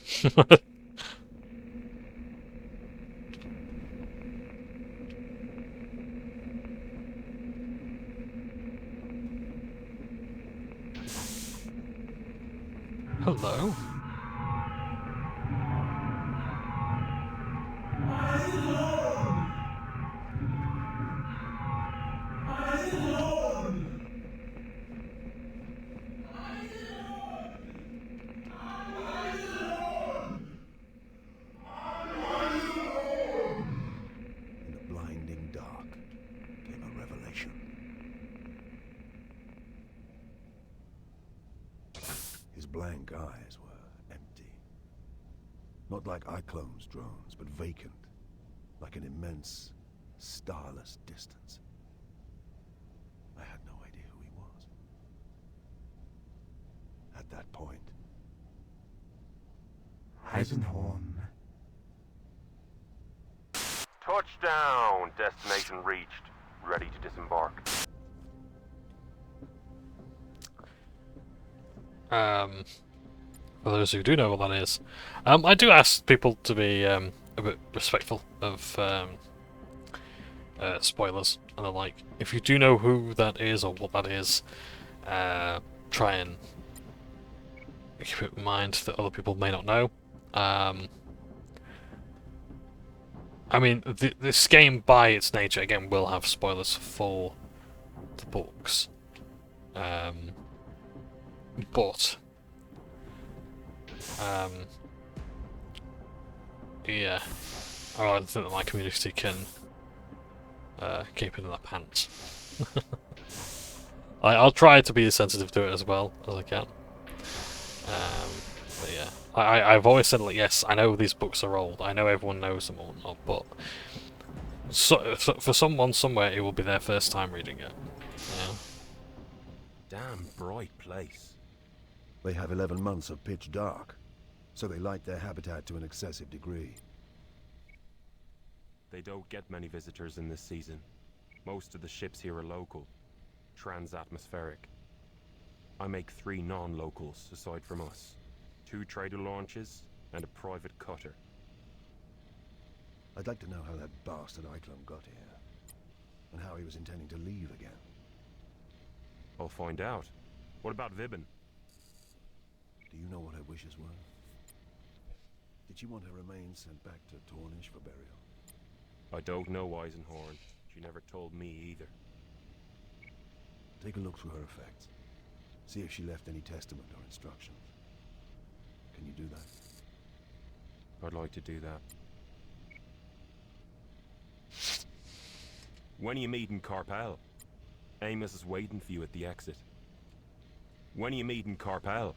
Hello. blank eyes were empty. Not like iClone's drones, but vacant. Like an immense, starless distance. I had no idea who he was. At that point, Eisenhorn. Touchdown! Destination reached. Ready to disembark. For those who do know what that is, I do ask people to be a bit respectful of spoilers and the like. If you do know who that is or what that is, try and keep it in mind that other people may not know. I mean, this game, by its nature, again, will have spoilers for the books. But yeah, I don't think that my community can keep it in their pants. I'll try to be as sensitive to it as well as I can. But yeah, I've always said, like, yes, I know these books are old, I know everyone knows them or not, but for someone somewhere, it will be their first time reading it. Yeah. Damn bright place. they have 11 months of pitch dark, so they light their habitat to an excessive degree. They don't get many visitors in this season. Most of the ships here are local, trans-atmospheric. I make 3 non-locals aside from us. 2 trader launches and a private cutter. I'd like to know how that bastard Iklum got here, and how he was intending to leave again. I'll find out. What about Vibben? Do you know what her wishes were? Did she want her remains sent back to Tornish for burial? I don't know, Eisenhorn. She never told me either. Take a look through her effects. See if she left any testament or instructions. Can you do that? I'd like to do that. When are you meeting Carpel? Amos is waiting for you at the exit. When are you meeting Carpel?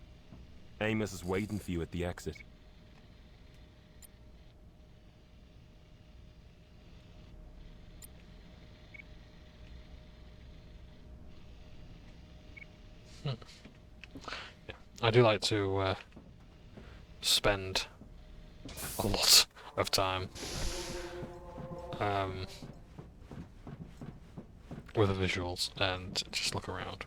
Amos is waiting for you at the exit. Yeah. I do like to spend a lot of time with the visuals and just look around.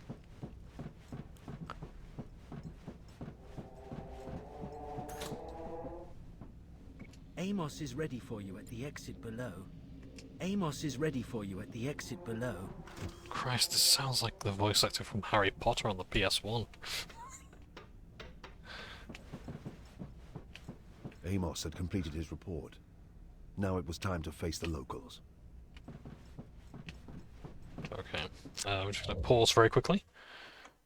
Amos is ready for you at the exit below. Amos is ready for you at the exit below. Christ, this sounds like the voice actor from Harry Potter on the PS1. Amos had completed his report. Now it was time to face the locals. Okay, we're just going to pause very quickly,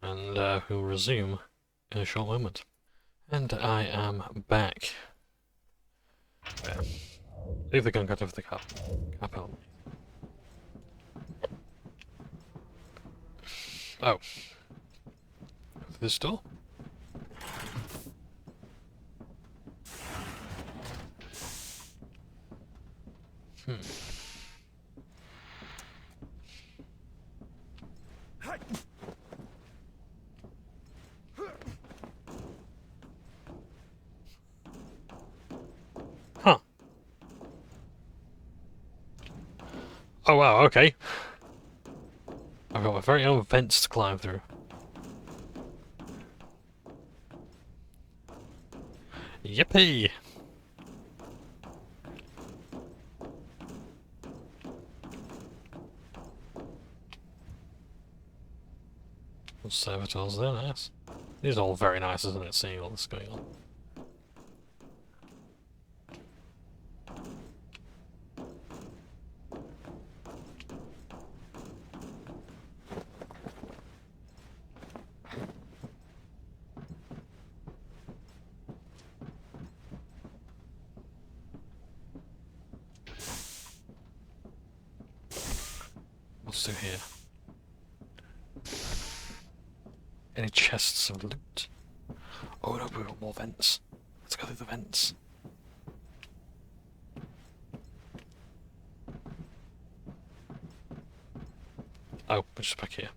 and we'll resume in a short moment. And I am back. Yeah. Leave the gun cut over the cap out. Oh. This door? Huh. Oh wow, okay. I've got my very own vents to climb through. Yippee! Servitors, they're nice. These are all very nice, isn't it, seeing all this going on? What's through here? Any chests of loot? Oh no, we've got more vents. Let's go through the vents. Oh, we're just back here.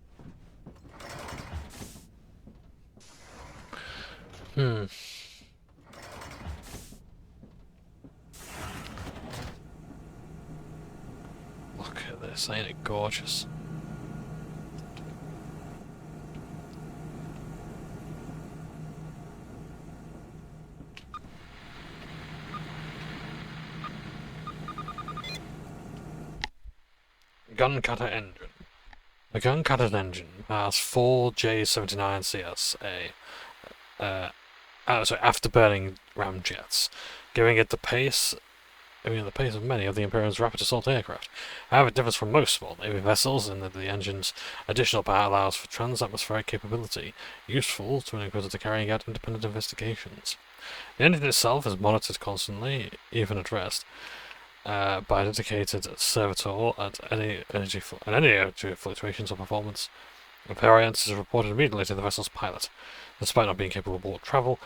Look at this, ain't it gorgeous? Gun cutter engine. The gun cutter's engine has 4 J79 CSA afterburning ramjets, giving it the pace of many of the Imperium's rapid assault aircraft. However, it differs from most small Navy vessels in that the engine's additional power allows for trans-atmospheric capability, useful to an Inquisitor carrying out independent investigations. The engine itself is monitored constantly, even at rest, by a dedicated servitor at any energy fluctuations or performance. A variance is reported immediately to the vessel's pilot. Despite not being capable of warp travel,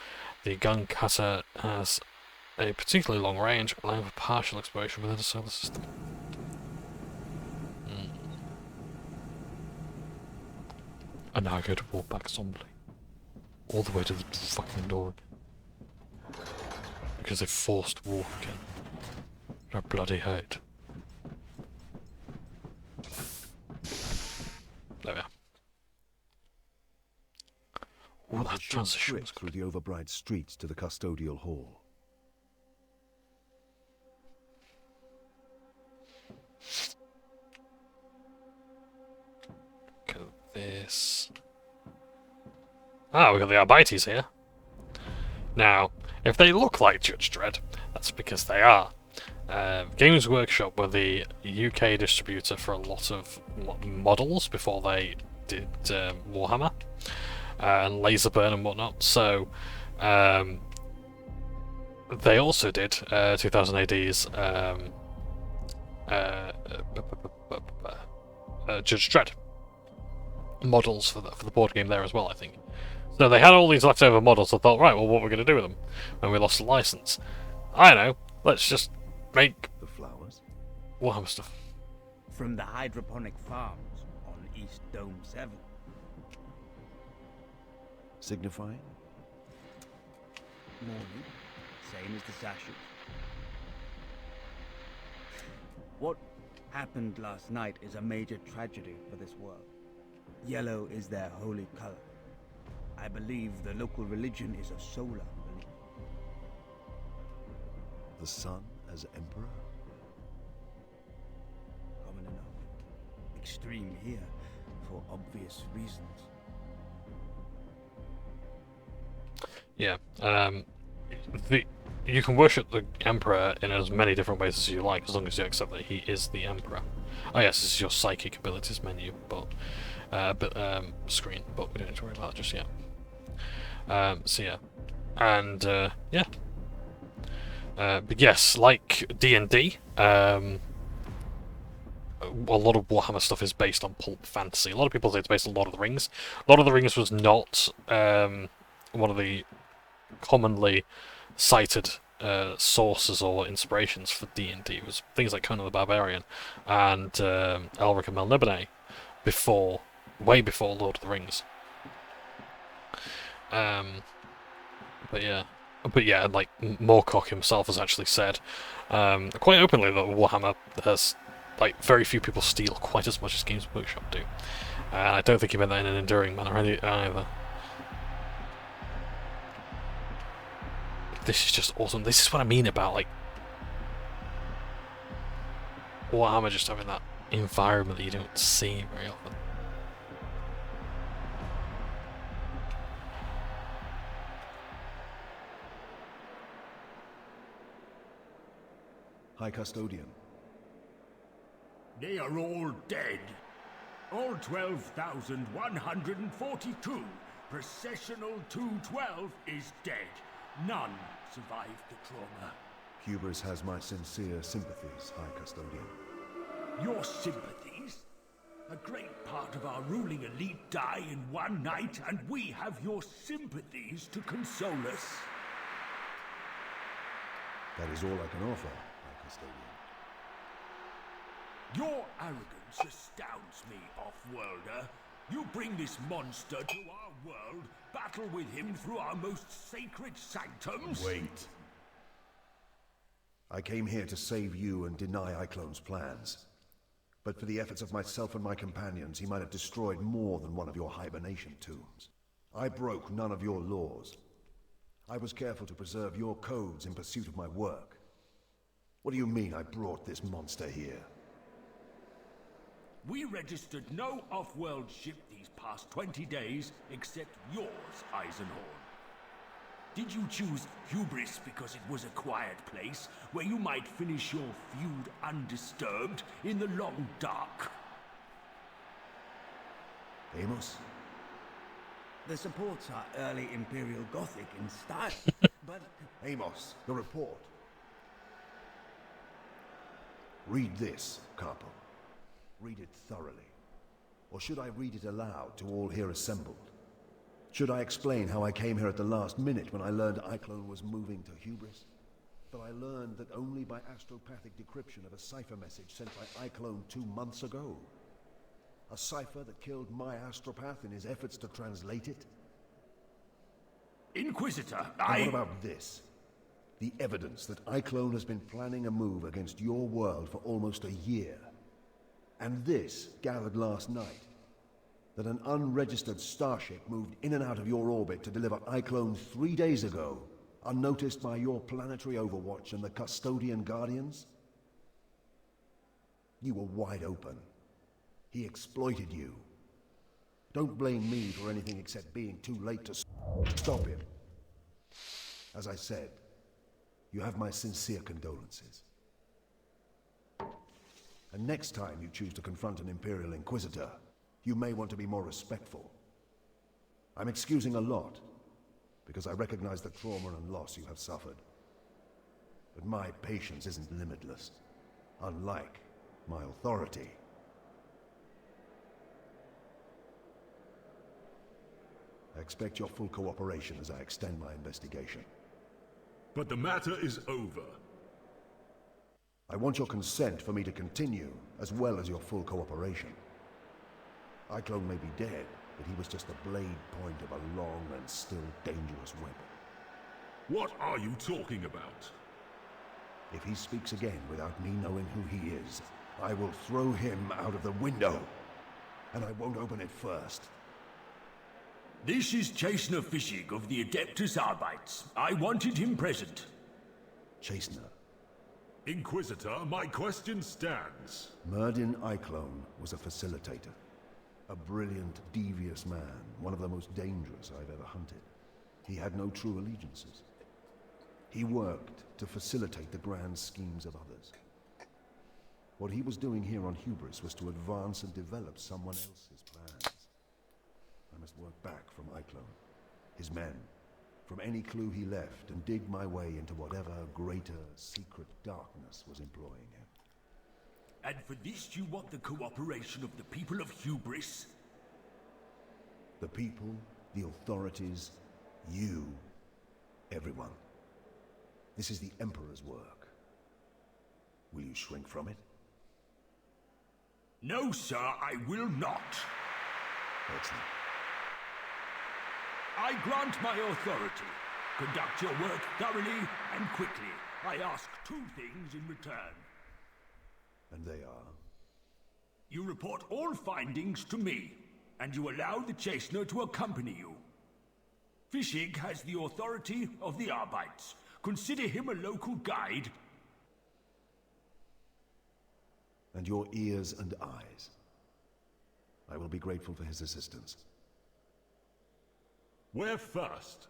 the gun cutter has a particularly long range, allowing for partial exploration within the solar system. And now I go to walk back sombly. All the way to the fucking door. Because they forced walk again. I bloody hate. There we are. Oh, that transition was through the overbright streets to the custodial hall. Look at this. Ah, we've got the Arbites here. Now, if they look like Judge Dredd, that's because they are. Games Workshop were the UK distributor for a lot of models before they did Warhammer and Laserburn and whatnot. So they also did 2000 AD's Judge Dredd models for the board game there as well, I think. So they had all these leftover models. I thought, right, well, what we're going to do with them when we lost the license? I know. Let's just make the flowers. Warhammer stuff. From the hydroponic farms on East Dome 7. Signifying? Morning, same as the sashes. What happened last night is a major tragedy for this world. Yellow is their holy color. I believe the local religion is a solar belief. The sun as emperor? Common enough. Extreme here, for obvious reasons. Yeah. You can worship the Emperor in as many different ways as you like, as long as you accept that he is the Emperor. Oh yes, this is your psychic abilities menu, but screen, but we don't need to worry about that just yet. So yeah, and yeah. But yes, like D&D, a lot of Warhammer stuff is based on pulp fantasy. A lot of people say it's based on Lord of the Rings. Lord of the Rings was not one of the commonly cited sources or inspirations for D&D. It was things like Conan the Barbarian and Elric and Melniboné way before Lord of the Rings. But yeah, like Moorcock himself has actually said quite openly that Warhammer has, like, very few people steal quite as much as Games Workshop do. And I don't think he meant that in an enduring manner either. This is just awesome. This is what I mean about, like, Warhammer just having that environment that you don't see very often. High Custodian. They are all dead. All 12,142. Processional 212 is dead. None survived the trauma. Hubris has my sincere sympathies, High Custodian. Your sympathies? A great part part of our ruling elite die in one night, and we have your sympathies to console us. That is all I can offer, my custodian. Your arrogance astounds me, off-worlder. You bring this monster to our world, battle with him through our most sacred sanctums. Wait. I came here to save you and deny Iclone's plans. But for the efforts of myself and my companions, he might have destroyed more than one of your hibernation tombs. I broke none of your laws. I was careful to preserve your codes in pursuit of my work. What do you mean I brought this monster here? We registered no off-world ship these past 20 days, except yours, Eisenhorn. Did you choose Hubris because it was a quiet place, where you might finish your feud undisturbed in the long dark? Amos? The supports are early Imperial Gothic in style, but... Amos, the report. Read this, Carpo. Read it thoroughly. Or should I read it aloud to all here assembled? Should I explain how I came here at the last minute when I learned Iclone was moving to Hubris? But I learned that only by astropathic decryption of a cipher message sent by Iclone 2 months ago. A cipher that killed my astropath in his efforts to translate it? Inquisitor, And what about this? The evidence that Iclone has been planning a move against your world for almost a year. And this, gathered last night, that an unregistered starship moved in and out of your orbit to deliver Iclone 3 days ago, unnoticed by your planetary overwatch and the Custodian Guardians? You were wide open. He exploited you. Don't blame me for anything except being too late to stop him. As I said, you have my sincere condolences. And next time you choose to confront an Imperial Inquisitor, you may want to be more respectful. I'm excusing a lot, because I recognize the trauma and loss you have suffered. But my patience isn't limitless, unlike my authority. I expect your full cooperation as I extend my investigation. But the matter is over. I want your consent for me to continue, as well as your full cooperation. Iclone may be dead, but he was just the blade point of a long and still dangerous weapon. What are you talking about? If he speaks again without me knowing who he is, I will throw him out of the window. And I won't open it first. This is Chastener Fishig of the Adeptus Arbites. I wanted him present. Chastener. Inquisitor, my question stands. Merdin Iclone was a facilitator. A brilliant, devious man, one of the most dangerous I've ever hunted. He had no true allegiances. He worked to facilitate the grand schemes of others. What he was doing here on Hubris was to advance and develop someone else's plans. I must work back from Iclone, his men, from any clue he left, and dig my way into whatever greater secret darkness was employing him. And for this you want the cooperation of the people of Hubris? The people, the authorities, you, everyone. This is the Emperor's work. Will you shrink from it? No, sir, I will not. Excellent. I grant my authority. Conduct your work thoroughly and quickly. I ask 2 things in return. And they are? You report all findings to me, and you allow the Chastener to accompany you. Fishig has the authority of the Arbites. Consider him a local guide. And your ears and eyes. I will be grateful for his assistance. Where first?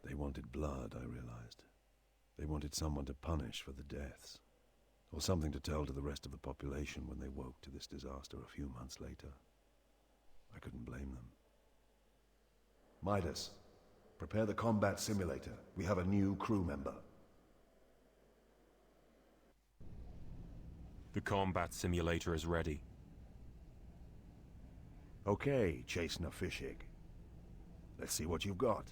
They wanted blood, I realized. They wanted someone to punish for the deaths. Or something to tell to the rest of the population when they woke to this disaster a few months later. I couldn't blame them. Midas, prepare the combat simulator. We have a new crew member. The combat simulator is ready. Okay, Chastener Fishig. Let's see what you've got.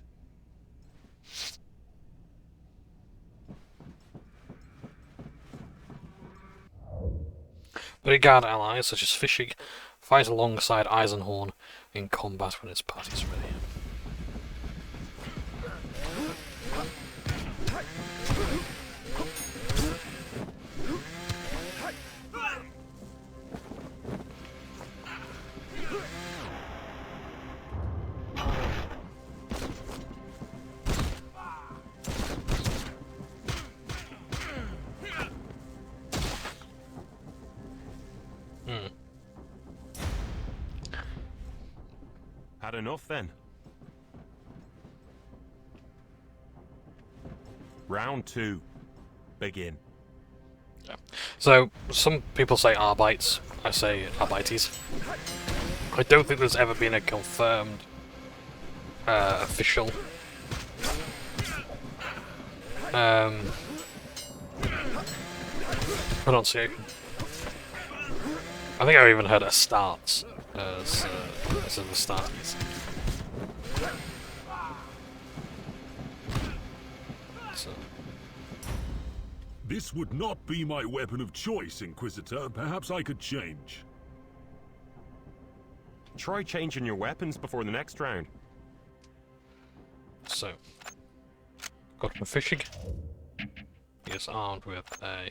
Bodyguard allies such as Fishig fight alongside Eisenhorn in combat when his party's ready. Had enough then? Round 2. Begin. Yeah. So, some people say Arbites, I say Arbites. I don't think there's ever been a confirmed official pronunciation. I think I've even heard Astartes as in the Astartes. So. This would not be my weapon of choice, Inquisitor. Perhaps I could change. Try changing your weapons before the next round. So, got him fishing. He is armed with a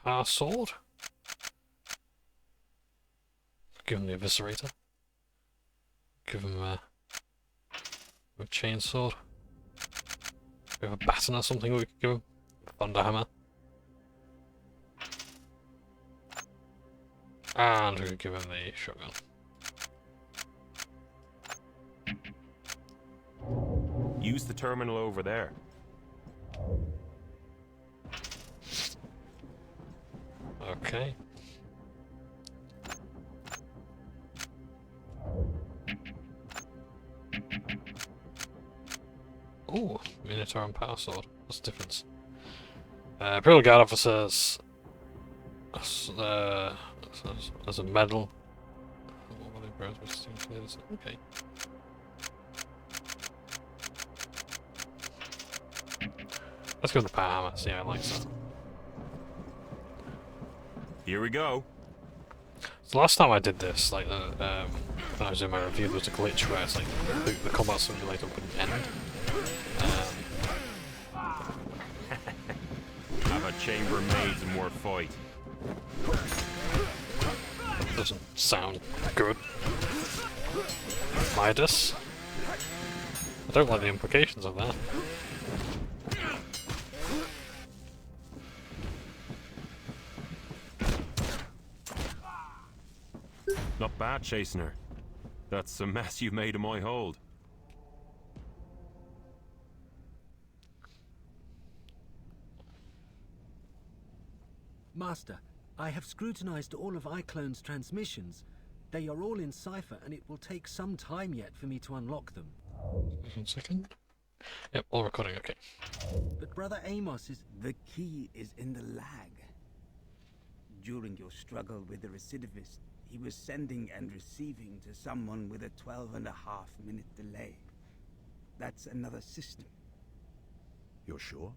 power sword. Give him the eviscerator. Give him a chainsword. We have a baton or something we could give him. Thunderhammer. And we could give him the shotgun. Use the terminal over there. Okay. Ooh, Minotaur and Power Sword. What's the difference? Imperial Guard officers as a medal. Okay. Let's go with the Power Hammer, see how I like that. Here we go. So last time I did this, like when I was doing my review, there was a glitch where it's like the combat simulator wouldn't end. Have a chamber made and more fight. Doesn't sound good. Midas. I don't like the implications of that. Not bad, Chastener. That's a mess you made of my hold. Master, I have scrutinized all of iClone's transmissions. They are all in cipher, and it will take some time yet for me to unlock them. 1 second. Yep, all recording, okay. But Brother Amos is... The key is in the lag. During your struggle with the recidivist, he was sending and receiving to someone with a 12.5-minute delay. That's another system. You're sure?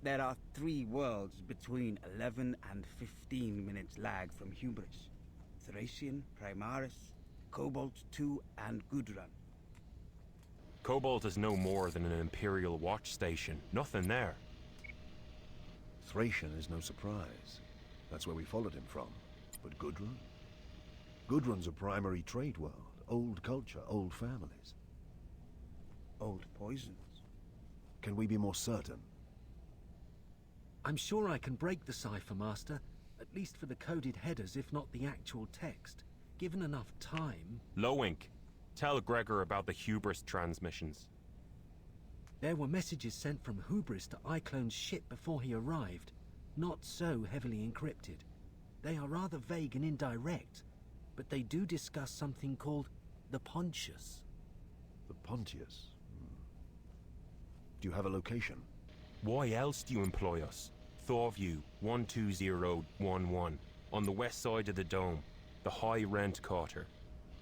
There are 3 worlds between 11 and 15 minutes lag from Hubris. Thracian, Primaris, Cobalt 2, and Gudrun. Cobalt is no more than an Imperial watch station. Nothing there. Thracian is no surprise. That's where we followed him from. But Gudrun? Gudrun's a primary trade world. Old culture, old families. Old poisons. Can we be more certain? I'm sure I can break the cipher, Master. At least for the coded headers, if not the actual text. Given enough time... Lowink, tell Gregor about the Hubris transmissions. There were messages sent from Hubris to iClone's ship before he arrived. Not so heavily encrypted. They are rather vague and indirect, but they do discuss something called the Pontius. The Pontius? Do you have a location? Why else do you employ us? Thorview 12011, on the west side of the dome, the High Rent Quarter,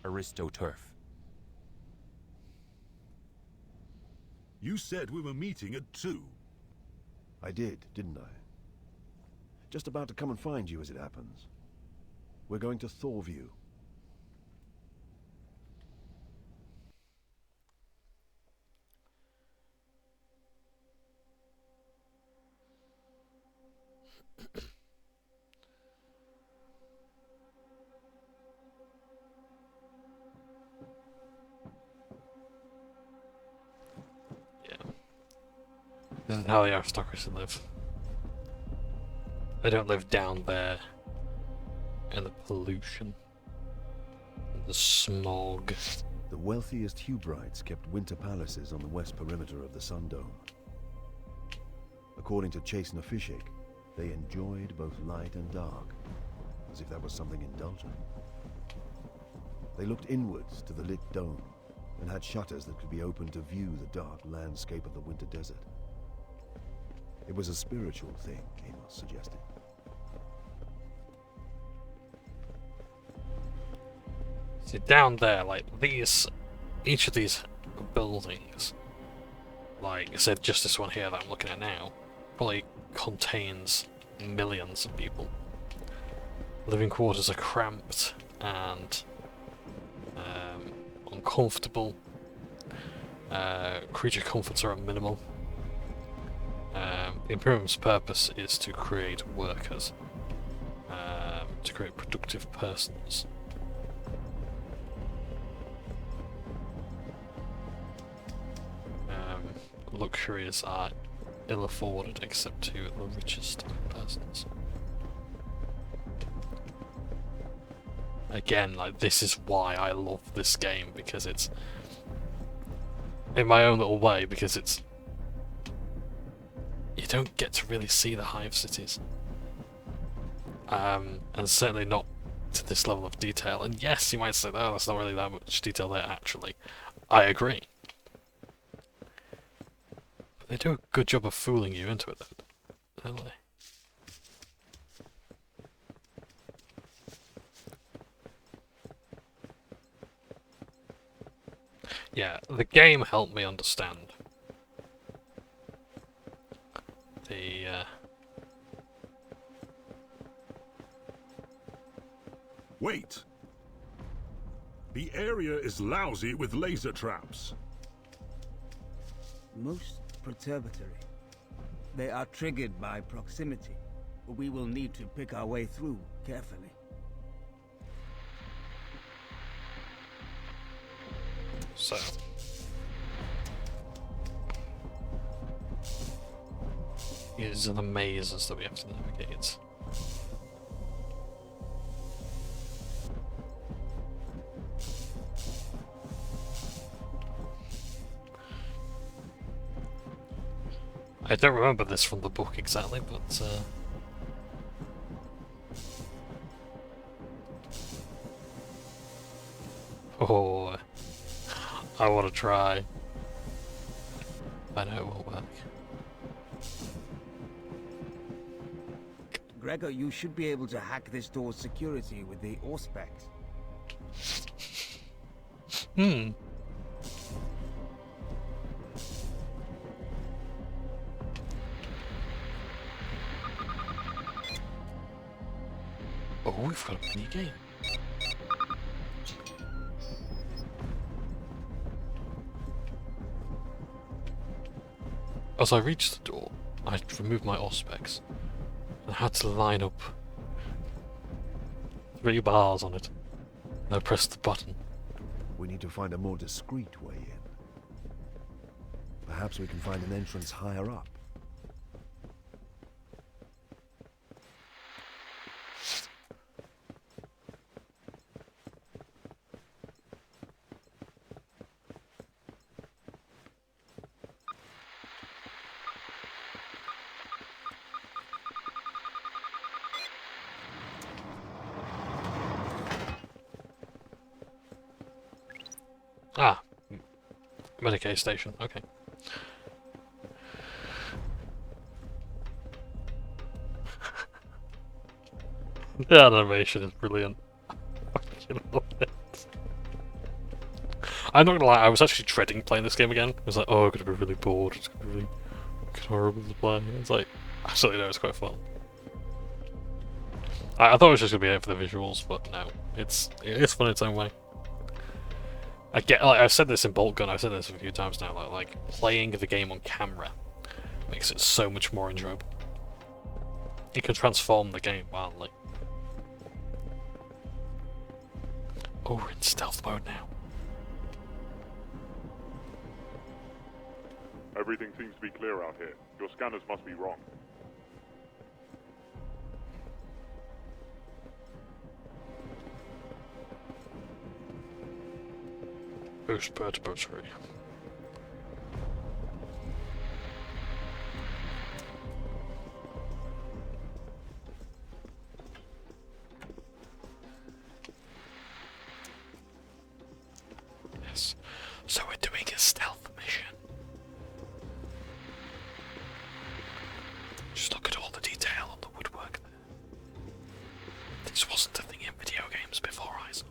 Aristoturf. You said we were meeting at 2. I did, didn't I? Just about to come and find you as it happens. We're going to Thorview. This is how the aristocracy live. They don't live down there in the pollution, in the smog. The wealthiest Hubrites kept winter palaces on the west perimeter of the Sun Dome. According to Chase Nafishik, they enjoyed both light and dark, as if that was something indulgent. They looked inwards to the lit dome, and had shutters that could be opened to view the dark landscape of the winter desert. It was a spiritual thing, Amos suggested. See, down there, like, each of these buildings, like I said, just this one here that I'm looking at now, probably contains millions of people. Living quarters are cramped and uncomfortable. Creature comforts are minimal. The Imperium's purpose is to create workers, to create productive persons. Luxuries are ill afforded except to the richest persons. Again, like, this is why I love this game, because it's, in my own little way, because it's, you don't get to really see the hive cities, and certainly not to this level of detail. And yes, you might say, oh, there's not really that much detail there. Actually, I agree. But they do a good job of fooling you into it, though, don't they? Yeah, the game helped me understand the Wait! The area is lousy with laser traps. Most perturbatory. They are triggered by proximity. We will need to pick our way through carefully. So, these are the mazes that we have to navigate. I don't remember this from the book exactly, but oh, I want to try. I know it won't work. Gregor, you should be able to hack this door's security with the Auspex. Hmm. Oh, we've got a mini game. As I reached the door, I removed my Auspex and had to line up 3 bars on it. And I pressed the button. We need to find a more discreet way in. Perhaps we can find an entrance higher up. Ah, Medicaid station, okay. The animation is brilliant. I fucking love it. I'm not gonna lie, I was actually dreading playing this game again. I was like, oh, I'm gonna be really bored, it's gonna be really horrible to play. It's like, actually no, it's quite fun. I thought it was just gonna be it for the visuals, but no, it is fun in its own way. I get, like, I've said this in Bolt Gun, I've said this a few times now, like playing the game on camera makes it so much more enjoyable. It can transform the game wildly. Oh, we're in stealth mode now. Everything seems to be clear out here. Your scanners must be wrong. Boost battery. Yes. So we're doing a stealth mission. Just look at all the detail on the woodwork there. This wasn't a thing in video games before Eisenhorn.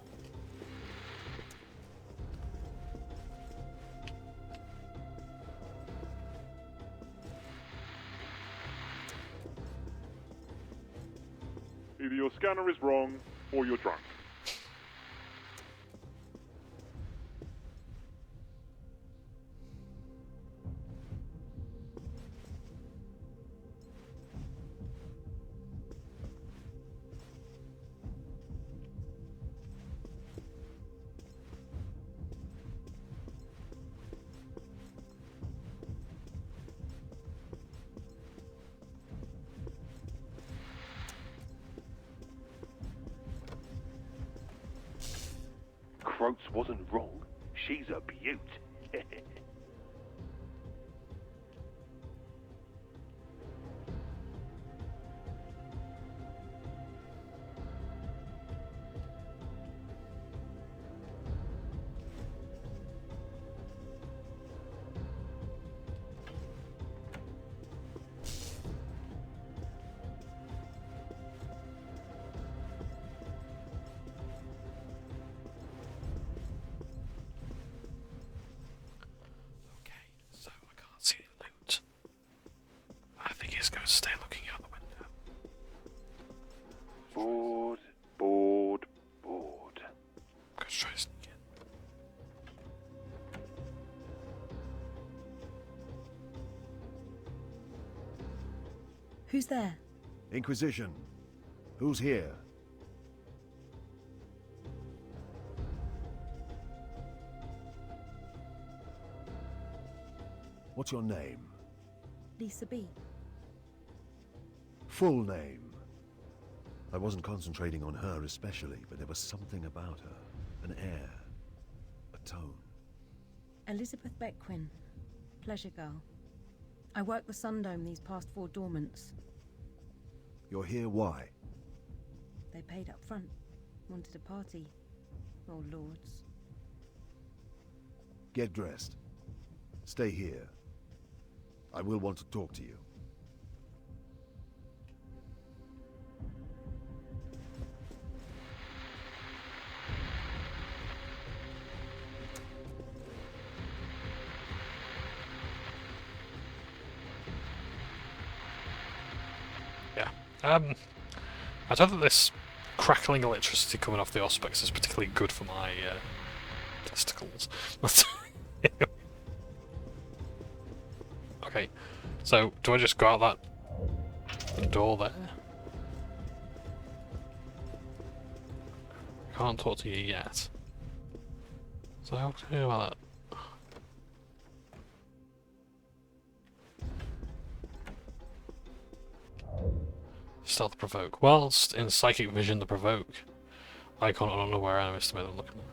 Either your scanner is wrong, or you're drunk. Croats wasn't wrong. She's a beaut. Stay looking out the window. Bored, bored, bored. Go try sneak in. Who's there? Inquisition. Who's here? What's your name? Lisa B. Full name. I wasn't concentrating on her especially, but there was something about her. An air. A tone. Elizabeth Beckwin. Pleasure girl. I worked the Sundome these past 4 dormants. You're here why? They paid up front. Wanted a party. Oh, lords. Get dressed. Stay here. I will want to talk to you. I don't think this crackling electricity coming off the Auspex is particularly good for my testicles. Okay, so do I just go out that door there? I can't talk to you yet. So how do I do about that? Stealth provoke. Whilst in psychic vision, the provoke icon on unaware enemies to make them look at them.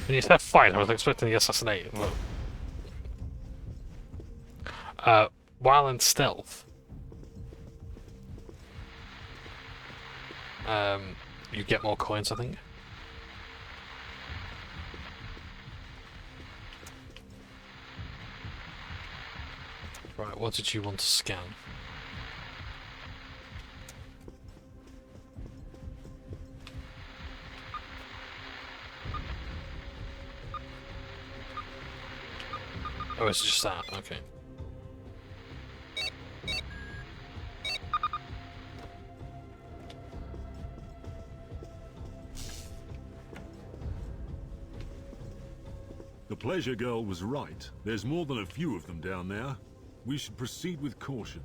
When you said fight, I was expecting the assassinate. While in stealth, you get more coins, I think. Right, what did you want to scan? Oh, it's just that, okay. The pleasure girl was right. There's more than a few of them down there. We should proceed with caution.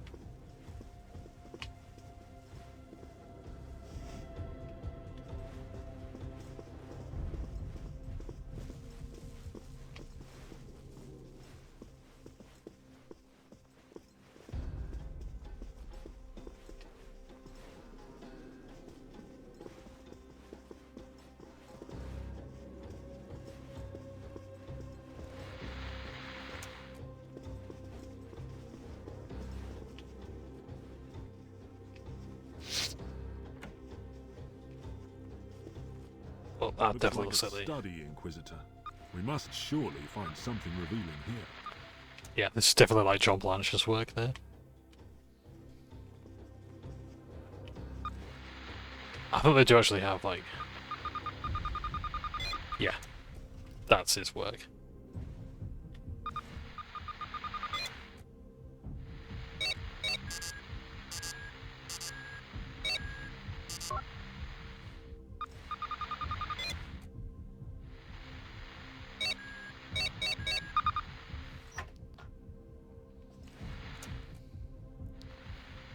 Well, that Looks definitely like looks a silly. study, Inquisitor. We must surely find something revealing here. Yeah, this is definitely like John Blanche's work there. I think they do actually have, like... Yeah. That's his work.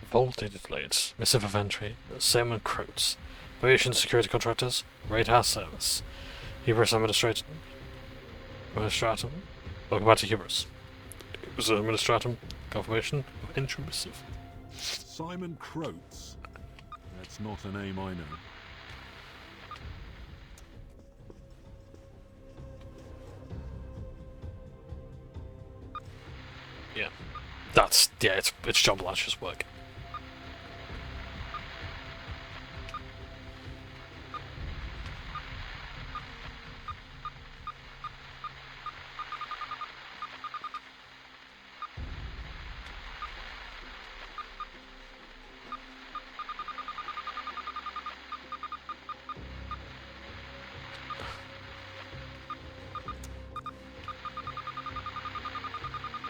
Voltage blades, missive of entry, Simon Croats, Aviation security contractors, radar service, Hubris administratum, welcome back to Hubris. Hubris administratum, confirmation of entry missive. Simon Croats. That's not a name I know. Yeah, it's John Blanche's work.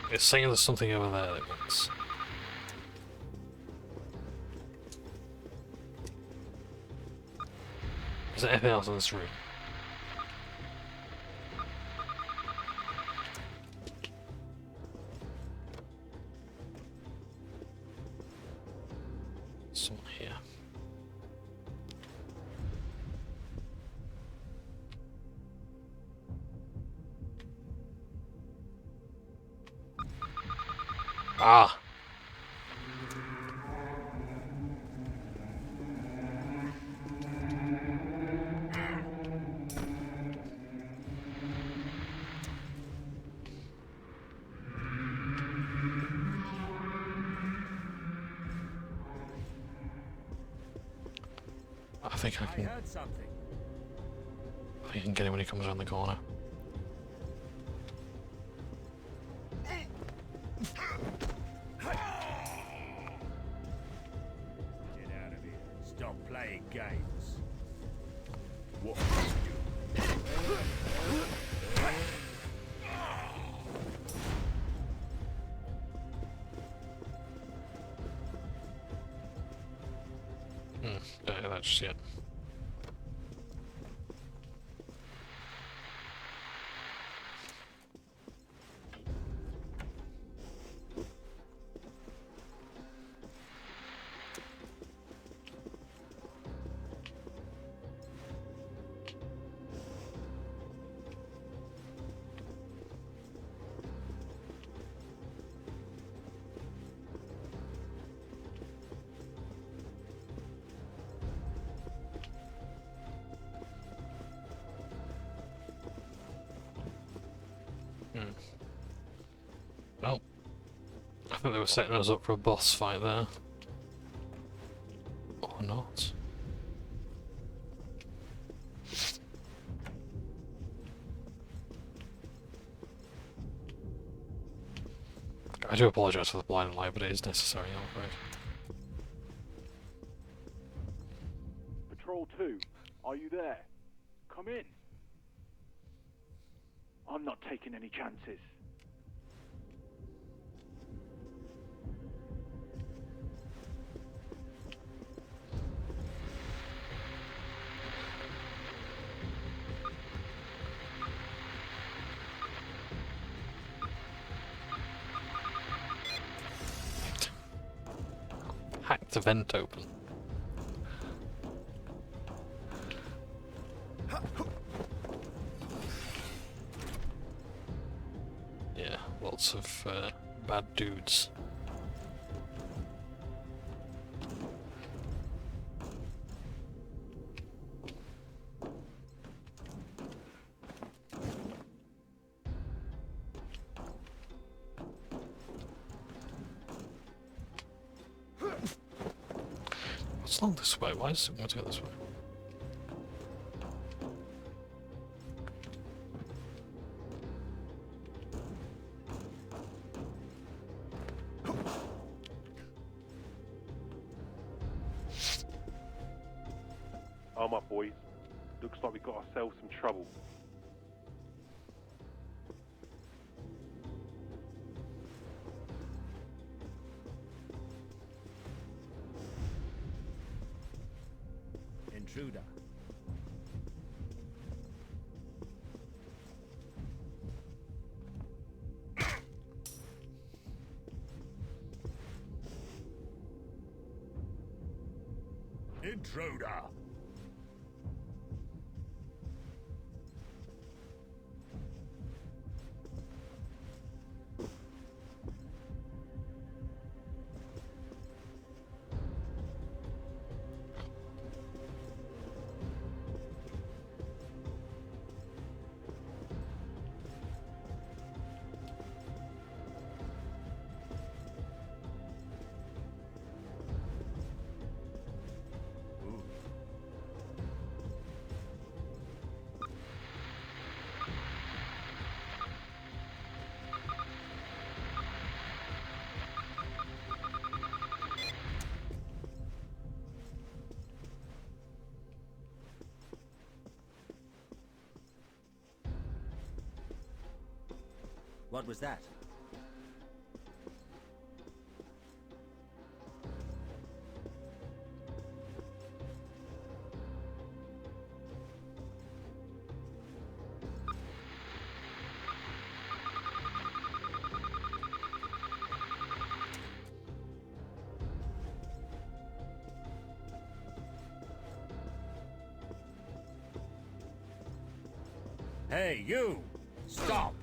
It's saying there's something over there that wants. Is there anything else in this room? Someone here. Ah! I think I can. I heard something. I think I can get him when he comes around the corner. Get out of here. Stop playing games. What? Don't know that just yet. I think they were setting us up for a boss fight there. Or not. I do apologise for the blind light, but it is necessary, I'm afraid. Patrol 2, are you there? Come in. I'm not taking any chances. Hacked the vent open. Yeah, lots of bad dudes. What's along this way? Why does it want to go this way? Arm up, boys. Looks like we got ourselves some trouble. Intruder. Intruder! What was that? Hey, you! Stop!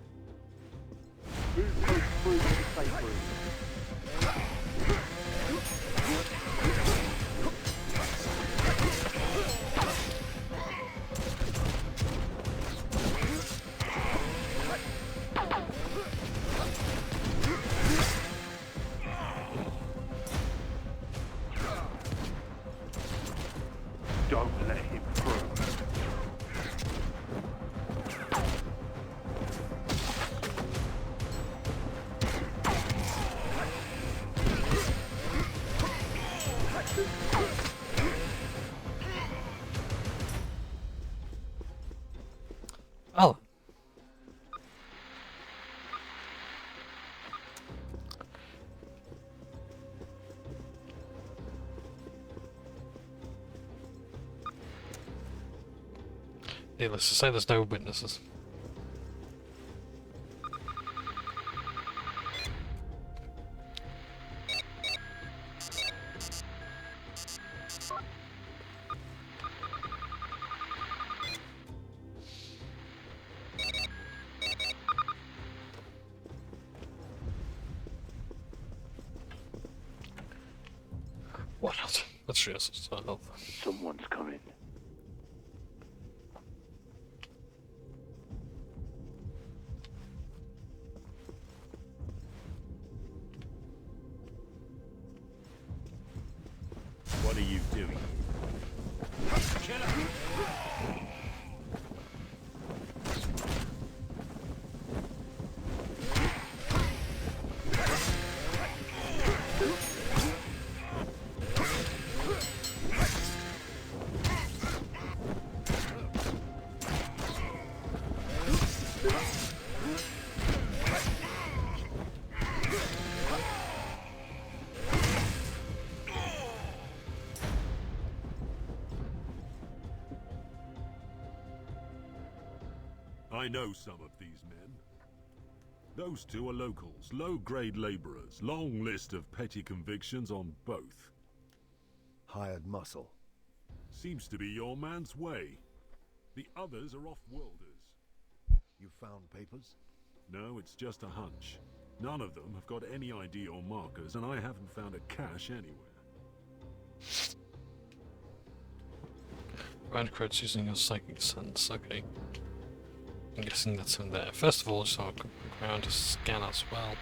Don't let him through. Oh. Needless to say, there's no witnesses. Why not? Let's just start off. Someone's coming. I know some of these men. Those two are locals, low-grade laborers. Long list of petty convictions on both. Hired muscle. Seems to be your man's way. The others are off-worlders. You found papers? No, it's just a hunch. None of them have got any ID or markers, and I haven't found a cache anywhere. Rand quotes using your psychic sense. Okay. I'm guessing that's in there. First of all, just I'll go around to scan as well.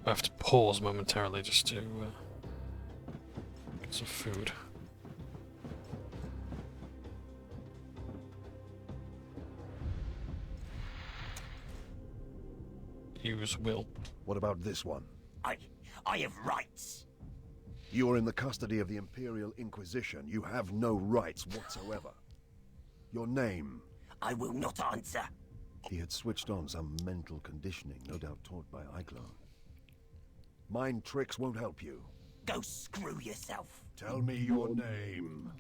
I have to pause momentarily just to get some food. Use will. What about this one? I have rights. You are in the custody of the Imperial Inquisition. You have no rights whatsoever. Your name? I will not answer. He had switched on some mental conditioning, no doubt taught by Eichlo. Mind tricks won't help you. Go screw yourself. Tell me your name.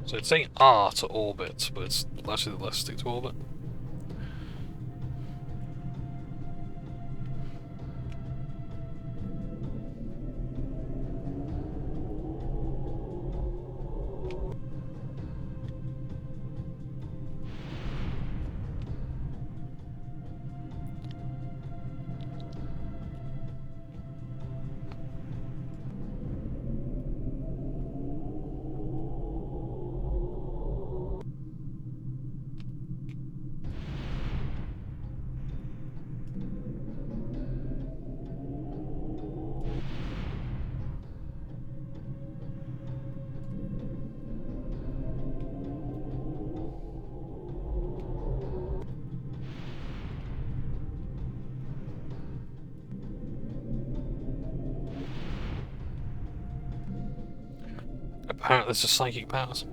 So it's saying R to orbit, but it's actually the left stick to orbit. Apparently it's just psychic powers.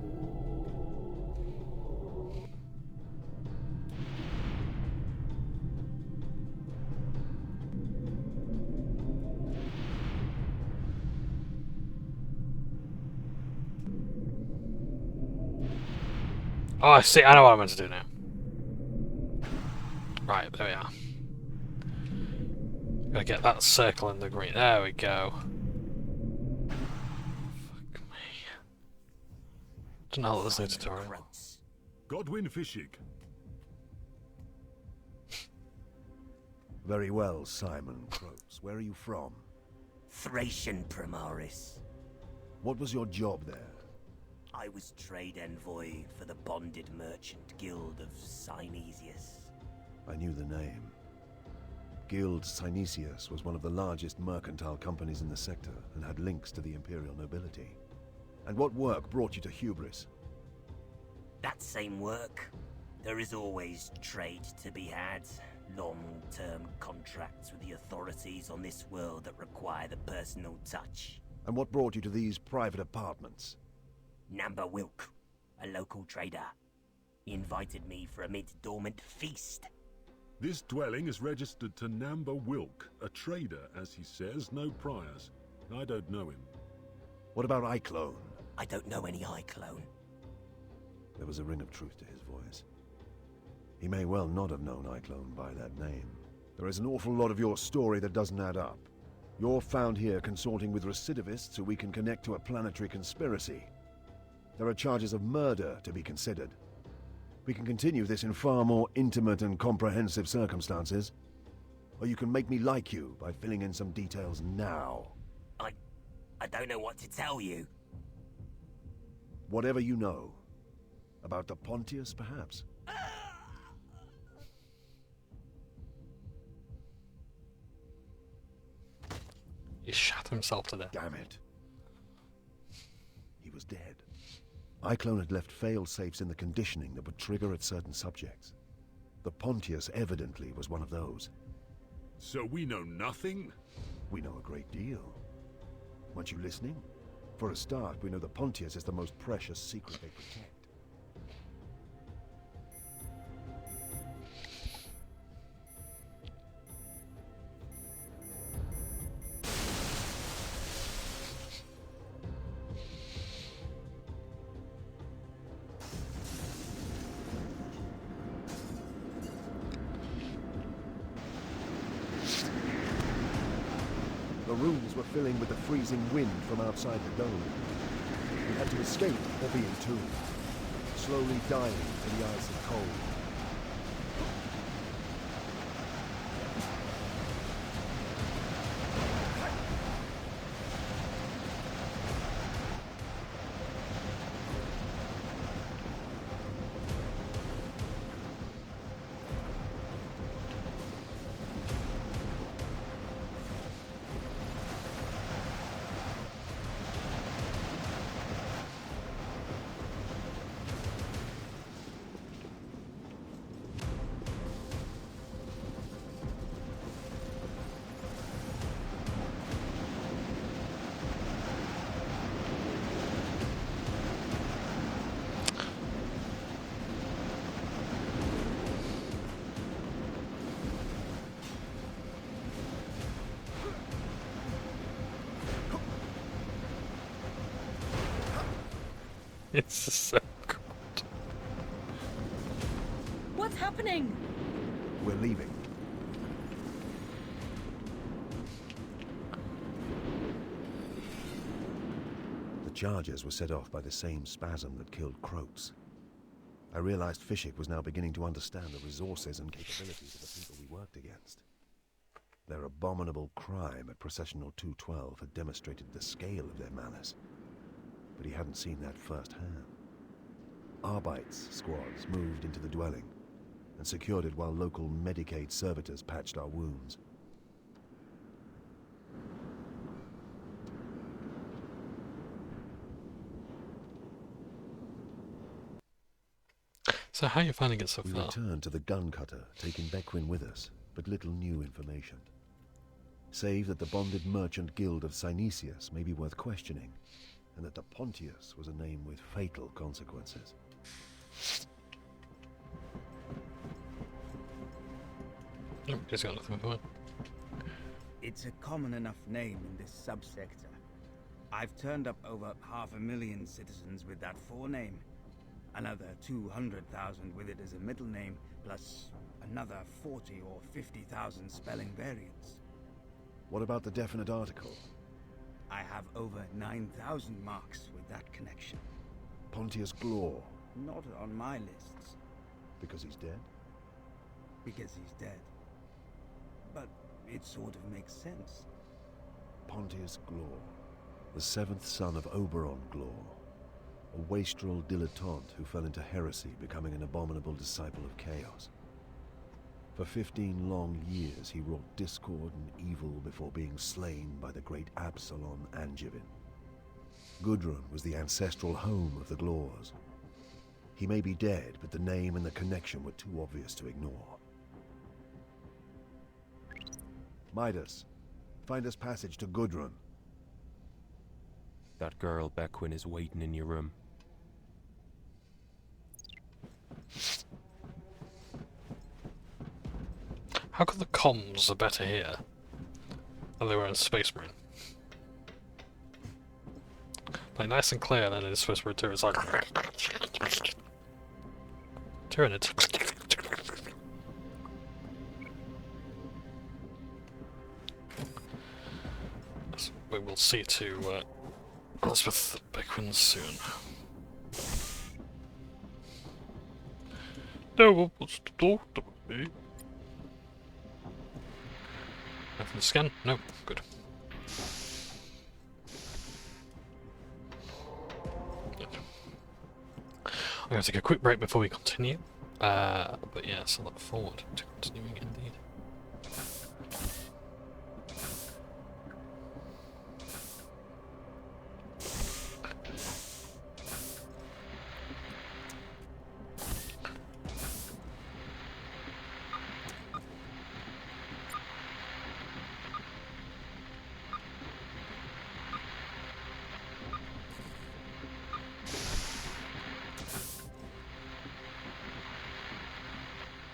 Oh, I see. I know what I'm meant to do now. Right, there we are. Gotta get that circle in the green. There we go. Don't know what this new tutorial. Godwin Fishig. Very well, Simon Croats. Where are you from? Thracian Primaris. What was your job there? I was trade envoy for the bonded merchant guild of Synesius. I knew the name. Guild Synesius was one of the largest mercantile companies in the sector and had links to the imperial nobility. And what work brought you to Hubris? That same work. There is always trade to be had. Long-term contracts with the authorities on this world that require the personal touch. And what brought you to these private apartments? Namba Wilk, a local trader. He invited me for a mid-dormant feast. This dwelling is registered to Namba Wilk, a trader, as he says, no priors. I don't know him. What about Eichlo? I don't know any Eichlo. There was a ring of truth to his voice. He may well not have known Eichlo by that name. There is an awful lot of your story that doesn't add up. You're found here consorting with recidivists who we can connect to a planetary conspiracy. There are charges of murder to be considered. We can continue this in far more intimate and comprehensive circumstances. Or you can make me like you by filling in some details now. I don't know what to tell you. Whatever you know. About the Pontius, perhaps? He shot himself to death. Damn it. He was dead. Eichlo had left fail-safes in the conditioning that would trigger at certain subjects. The Pontius evidently was one of those. So we know nothing? We know a great deal. Weren't you listening? For a start, we know the Pontius is the most precious secret they protect. The rooms were filling with the freezing wind from outside the dome. We had to escape or be entombed, slowly dying to the ice and cold. It's so good. What's happening? We're leaving. The charges were set off by the same spasm that killed Croats. I realized Fishik was now beginning to understand the resources and capabilities of the people we worked against. Their abominable crime at Processional 212 had demonstrated the scale of their malice, but he hadn't seen that firsthand. Arbeits squads moved into the dwelling and secured it while local Medicaid servitors patched our wounds. So how are you finding it so We far? returned to the gun cutter, taking Bequin with us, but little new information. Save that the bonded merchant guild of Synesius may be worth questioning, and that the Pontius was a name with fatal consequences. Nope, just got nothing for it. It's a common enough name in this subsector. I've turned up over 500,000 citizens with that forename. Another 200,000 with it as a middle name, plus another 40 or 50,000 spelling variants. What about the definite article? I have over 9,000 marks with that connection. Pontius Glor. Not on my lists. Because he's dead? Because he's dead. But it sort of makes sense. Pontius Glor, the seventh son of Oberon Glor, a wastrel dilettante who fell into heresy, becoming an abominable disciple of chaos. For 15 long years he wrought discord and evil before being slain by the great Absalom Angevin. Gudrun was the ancestral home of the Glors. He may be dead, but the name and the connection were too obvious to ignore. Midas, find us passage to Gudrun. That girl Bequin is waiting in your room. How come the comms are better here than they were in Space Marine? Like nice and clear, and then in Space Marine 2 it's like Tyranid. We will see to Elizabeth Bequin soon. No one wants to talk to me. Nothing to scan? No, good. I'm going to take a quick break before we continue. But yes, I look forward to continuing indeed.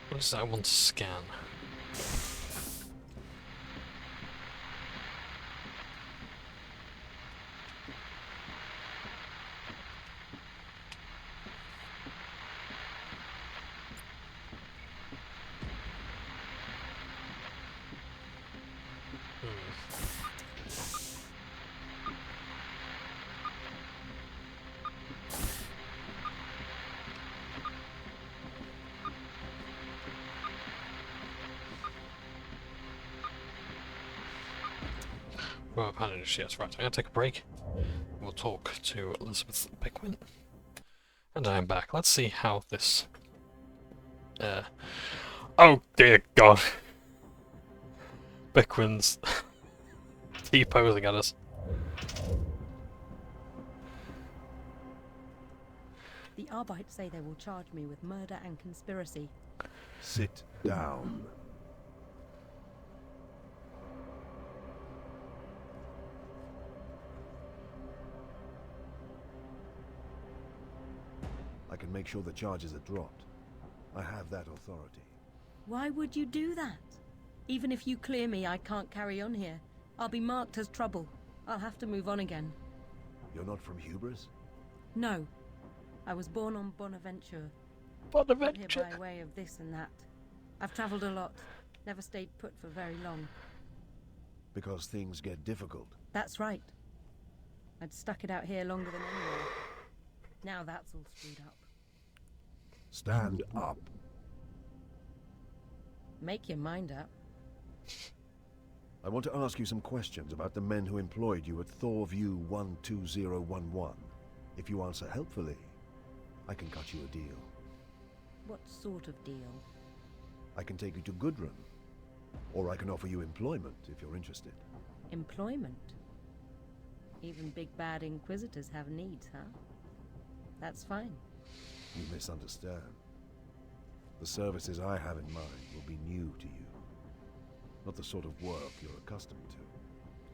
What does that want to scan? Well, apparently, yes, right. I'm going to take a break. We'll talk to Elizabeth Bequin. And I'm back. Let's see how this... Oh, dear God. Bequin's T-posing at us. The Arbite say they will charge me with murder and conspiracy. Sit down. I can make sure the charges are dropped. I have that authority. Why would you do that? Even if you clear me, I can't carry on here. I'll be marked as trouble. I'll have to move on again. You're not from Hubris? No. I was born on Bonaventure. Bonaventure? Here by way of this and that. I've travelled a lot. Never stayed put for very long. Because things get difficult. That's right. I'd stuck it out here longer than anywhere. Now that's all screwed up. Stand up. Make your mind up. I want to ask you some questions about the men who employed you at Thorview 12011. If you answer helpfully, I can cut you a deal. What sort of deal? I can take you to Gudrun. Or I can offer you employment if you're interested. Employment? Even big bad Inquisitors have needs, huh? That's fine. You misunderstand. The services I have in mind will be new to you. Not the sort of work you're accustomed to.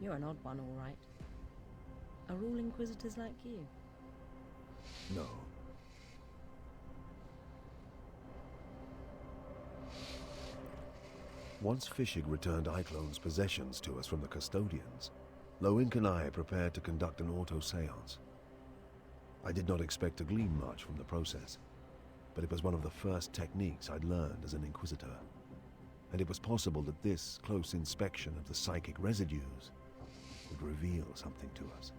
You're an odd one, all right. Are all Inquisitors like you? No. Once Fishig returned Eiclone's possessions to us from the custodians, Loink and I prepared to conduct an auto-seance. I did not expect to glean much from the process, but it was one of the first techniques I'd learned as an Inquisitor. And it was possible that this close inspection of the psychic residues would reveal something to us.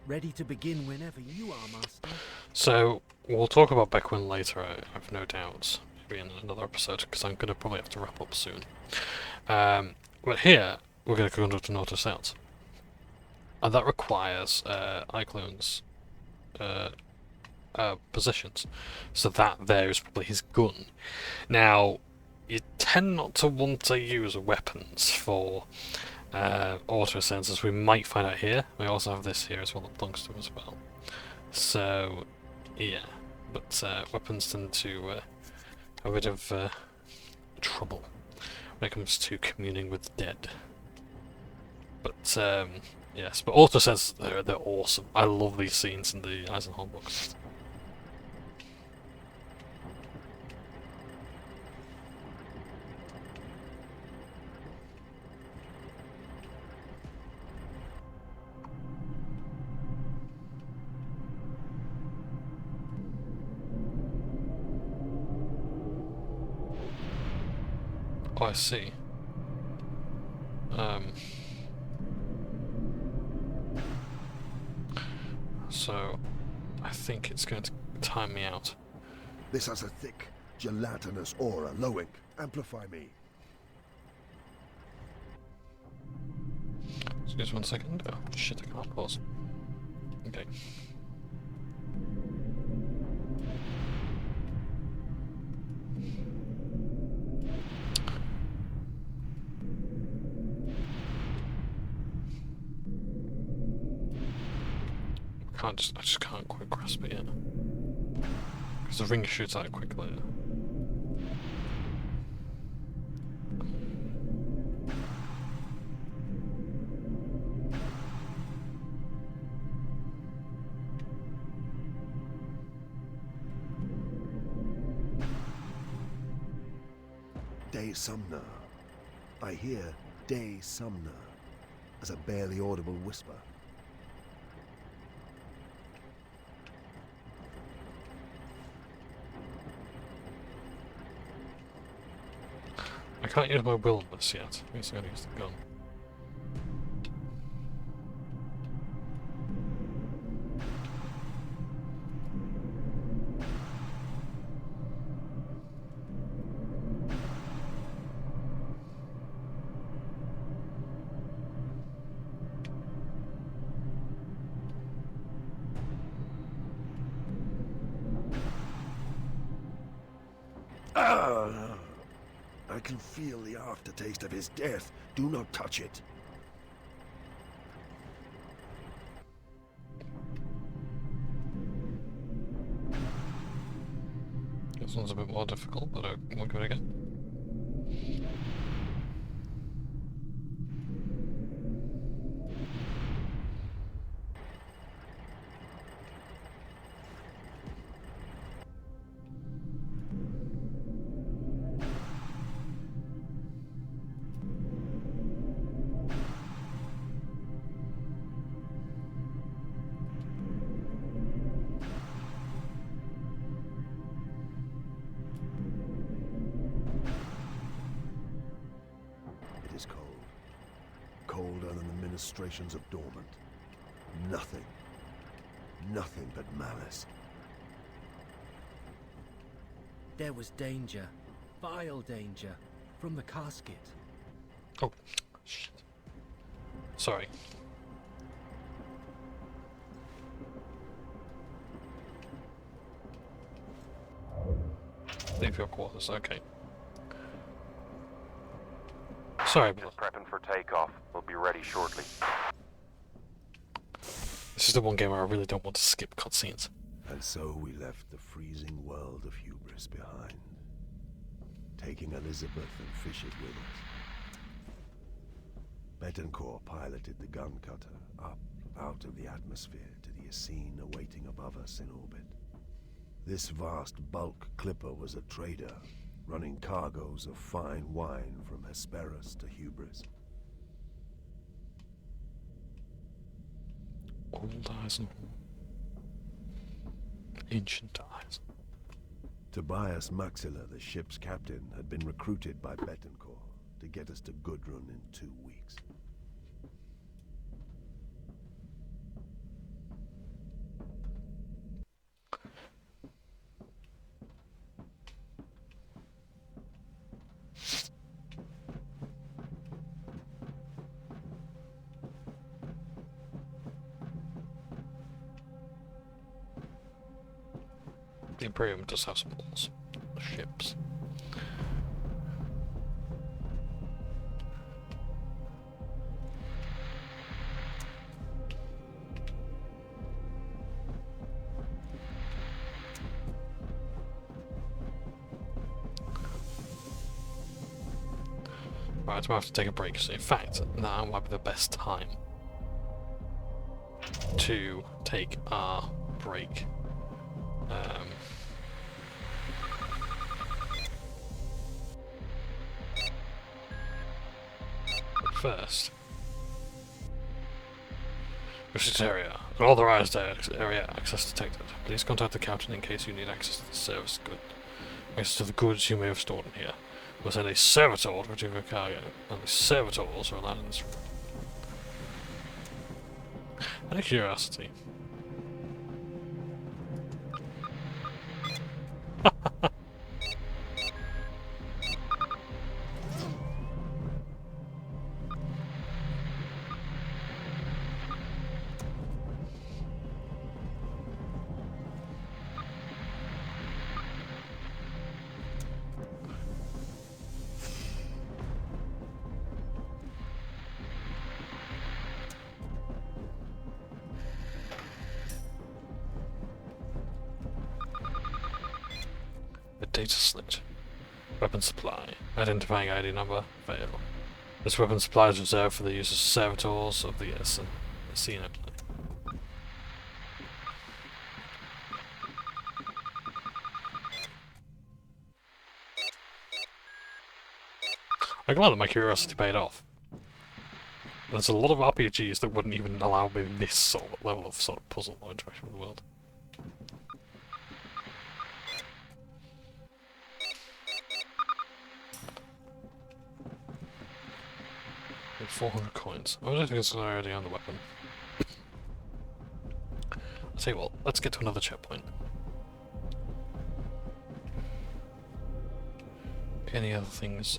Ready to begin whenever you are, Master. So, we'll talk about Bequin later, I've no doubt. Maybe in another episode, because I'm going to probably have to wrap up soon. But here, we're going to conduct an auto-seance. And that requires Eiclone's positions. So that there is probably his gun. Now, you tend not to want to use weapons for auto-senses. We might find out here. We also have this here as well that belongs to him as well. So, yeah. But weapons tend to have a bit of trouble when it comes to communing with the dead. But, yes. But auto-senses, they're awesome. I love these scenes in the Eisenhorn books. Oh, I see. So, I think it's going to time me out. This has a thick, gelatinous aura. Loink, amplify me. Excuse 1 second. Oh, shit, I can't pause. Okay. I just can't quite grasp it yet. Because the ring shoots out quickly. De Sumner. I hear De Sumner as a barely audible whisper. I can't use my will on this yet. I guess I'm going to use the gun. I can feel the aftertaste of his death. Do not touch it. This one's a bit more difficult, but we'll give it a go. It is cold. Colder than the ministrations of Dormant. Nothing. Nothing but malice. There was danger. Vile danger. From the casket. Oh, shit. Sorry. Leave your quarters, okay. Sorry, Just prepping for takeoff. We'll be ready shortly. This is the one game where I really don't want to skip cutscenes. And so we left the freezing world of hubris behind, taking Elizabeth and Fisher with us. Betancourt piloted the gun cutter up out of the atmosphere to the Essene awaiting above us in orbit. This vast bulk clipper was a trader, running cargoes of fine wine from Hesperus to Hubris. Old Eisenhorn. Ancient eyes. Tobias Maxilla, the ship's captain, had been recruited by Betancourt to get us to Gudrun in 2 weeks. The Imperium does have some walls. Ships. Right, we'll have to take a break. So in fact, now might be the best time to take our break. First, restricted area. Unauthorized area access detected. Please contact the captain in case you need access to the service good. Access to the goods you may have stored in here. We'll send a servitor to retrieve your cargo. Only servitors are allowed in this room. Out of curiosity. Data slit. Weapon supply. Identifying ID number. Fail. This weapon supply is reserved for the use of servitors of the Essene. I'm glad that my curiosity paid off. There's a lot of RPGs that wouldn't even allow me this sort of level of puzzle or interaction with the world. 400 coins. I don't think it's already on the weapon. I'll tell you what, let's get to another checkpoint. Any other things?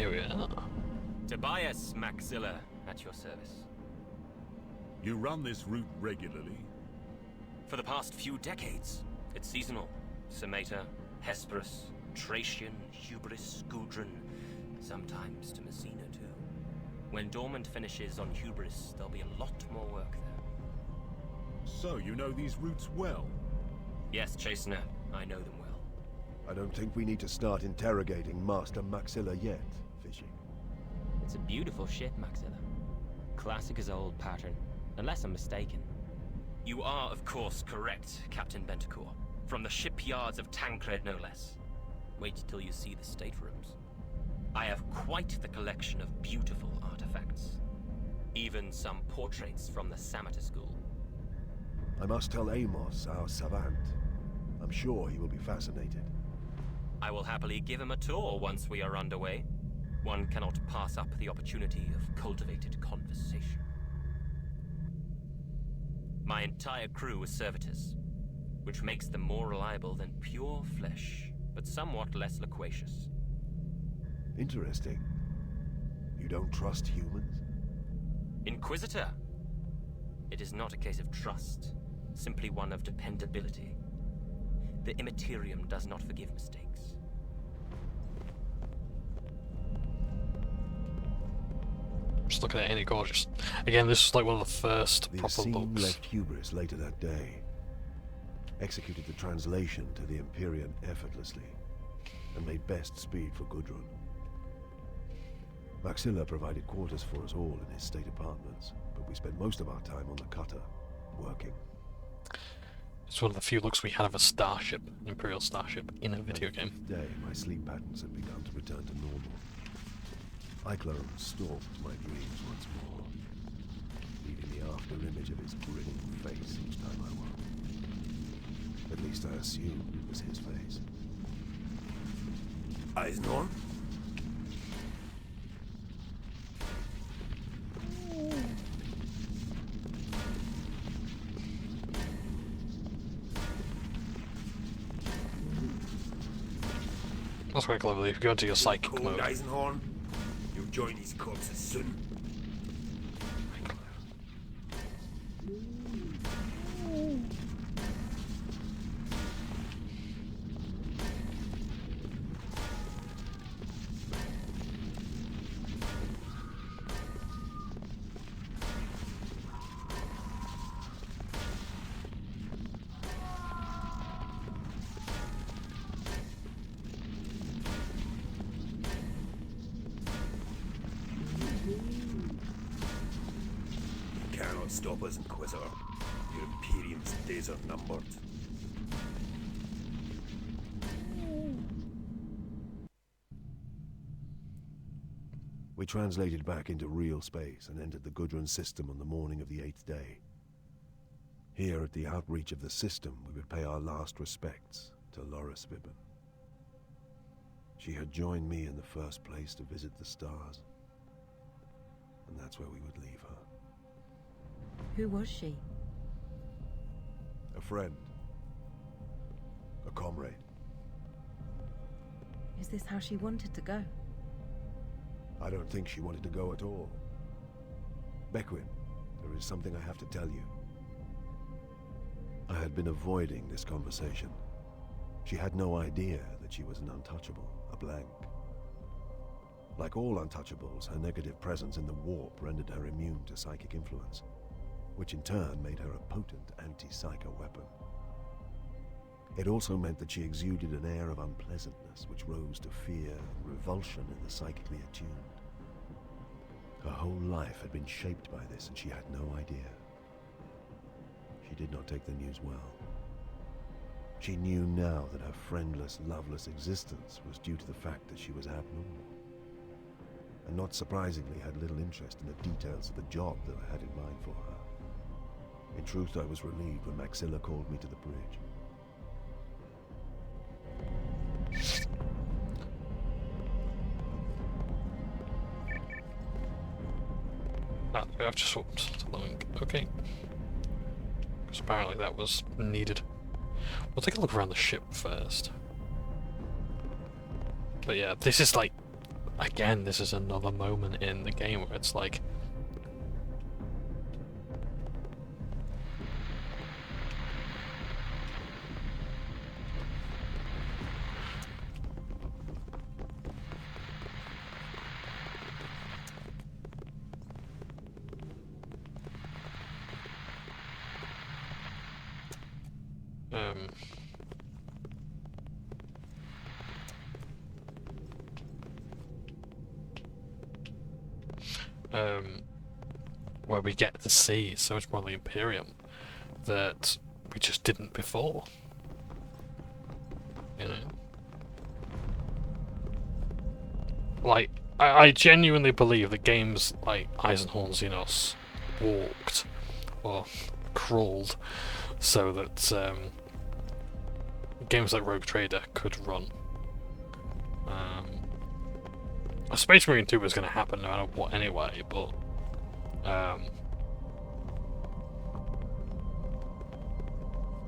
Here we are. Tobias Maxilla, at your service. You run this route regularly? For the past few decades, it's seasonal. Sameta, Hesperus, Tracian, Hubris, Gudrun, sometimes to Messina too. When Dormant finishes on Hubris, there'll be a lot more work there. So you know these routes well? Yes, Chastener, I know them well. I don't think we need to start interrogating Master Maxilla yet, Fishy. It's a beautiful ship, Maxilla. Classic as old pattern, unless I'm mistaken. You are, of course, correct, Captain Bentacore. From the shipyards of Tancred, no less. Wait till you see the staterooms. I have quite the collection of beautiful artifacts. Even some portraits from the Samata School. I must tell Amos, our savant. I'm sure he will be fascinated. I will happily give him a tour once we are underway. One cannot pass up the opportunity of cultivated conversation. My entire crew is servitors, which makes them more reliable than pure flesh, but somewhat less loquacious. Interesting. You don't trust humans? Inquisitor! It is not a case of trust, simply one of dependability. The Immaterium does not forgive mistakes. Just looking at it, ain't it gorgeous? Again, this is like one of the first The proper Essene books. left Hubris later that day, executed the translation to the Empyrean effortlessly, and made best speed for Gudrun. Maxilla provided quarters for us all in his state apartments, but we spent most of our time on the cutter, working. It's one of the few looks we had of a starship, an Imperial starship, in a video game. Day, my sleep patterns had begun to return to normal. Iclone stalked my dreams once more, leaving the after-image of his grinning face each time I woke. At least I assumed it was his face. Eisenhorn? That's quite clever. If you go into your psychic Cold mode. Eisenhorn? You'll join these corpses soon. Cannot stop us, Inquisitor. Your Imperium's days are numbered. We translated back into real space and entered the Gudrun system on the morning of the 8th day. Here, at the outreach of the system, we would pay our last respects to Loris Vibben. She had joined me in the first place to visit the stars, and that's where we would leave her. Who was she? A friend. A comrade. Is this how she wanted to go? I don't think she wanted to go at all. Bequin, there is something I have to tell you. I had been avoiding this conversation. She had no idea that she was an untouchable, a blank. Like all untouchables, her negative presence in the warp rendered her immune to psychic influence, which in turn made her a potent anti-psycho weapon. It also meant that she exuded an air of unpleasantness which rose to fear and revulsion in the psychically attuned. Her whole life had been shaped by this, and she had no idea. She did not take the news well. She knew now that her friendless, loveless existence was due to the fact that she was abnormal, and not surprisingly had little interest in the details of the job that I had in mind for her. In truth, I was relieved when Maxilla called me to the bridge. Ah, we have to swapped to the link. Okay. Because apparently that was needed. We'll take a look around the ship first. But yeah, this is like again, this is another moment in the game where it's like, where we get to see so much more of the Imperium that we just didn't before. You know? Like, I genuinely believe that games like Eisenhorn Xenos walked, or crawled, so that games like Rogue Trader could run. A Space Marine 2 was going to happen no matter what anyway, but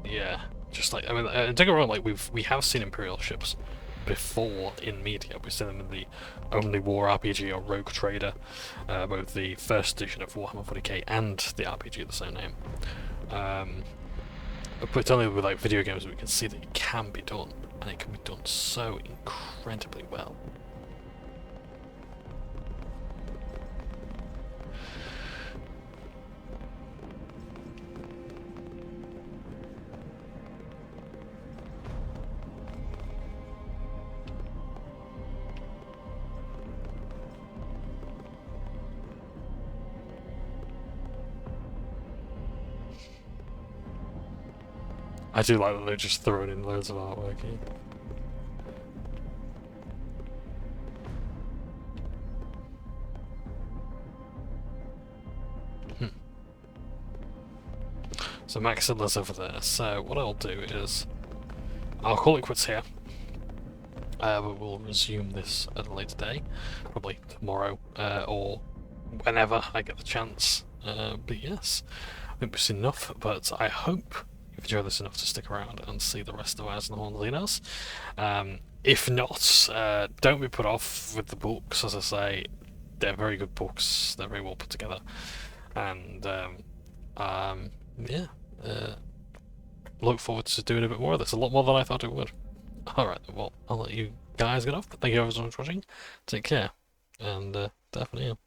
yeah, just like, I mean, don't get me wrong, like we have seen Imperial ships before in media. We've seen them in the Only War RPG or Rogue Trader, both the first edition of Warhammer 40k and the RPG of the same name. But it's only with like video games that we can see that it can be done, and it can be done so incredibly well. I do like that they're just throwing in loads of artwork here. So Maxilla's over there, so what I'll do is I'll call it quits here. But we'll resume this at a later day, probably tomorrow or whenever I get the chance. But yes, I think we've seen enough, but I hope you've enjoyed this enough to stick around and see the rest of Eisenhorn Xenos. If not, don't be put off with the books. As I say, they're very good books, they're very well put together, and yeah, look forward to doing a bit more of this, a lot more than I thought it would. Alright, well, I'll let you guys get off, but thank you ever so much for watching, take care, and definitely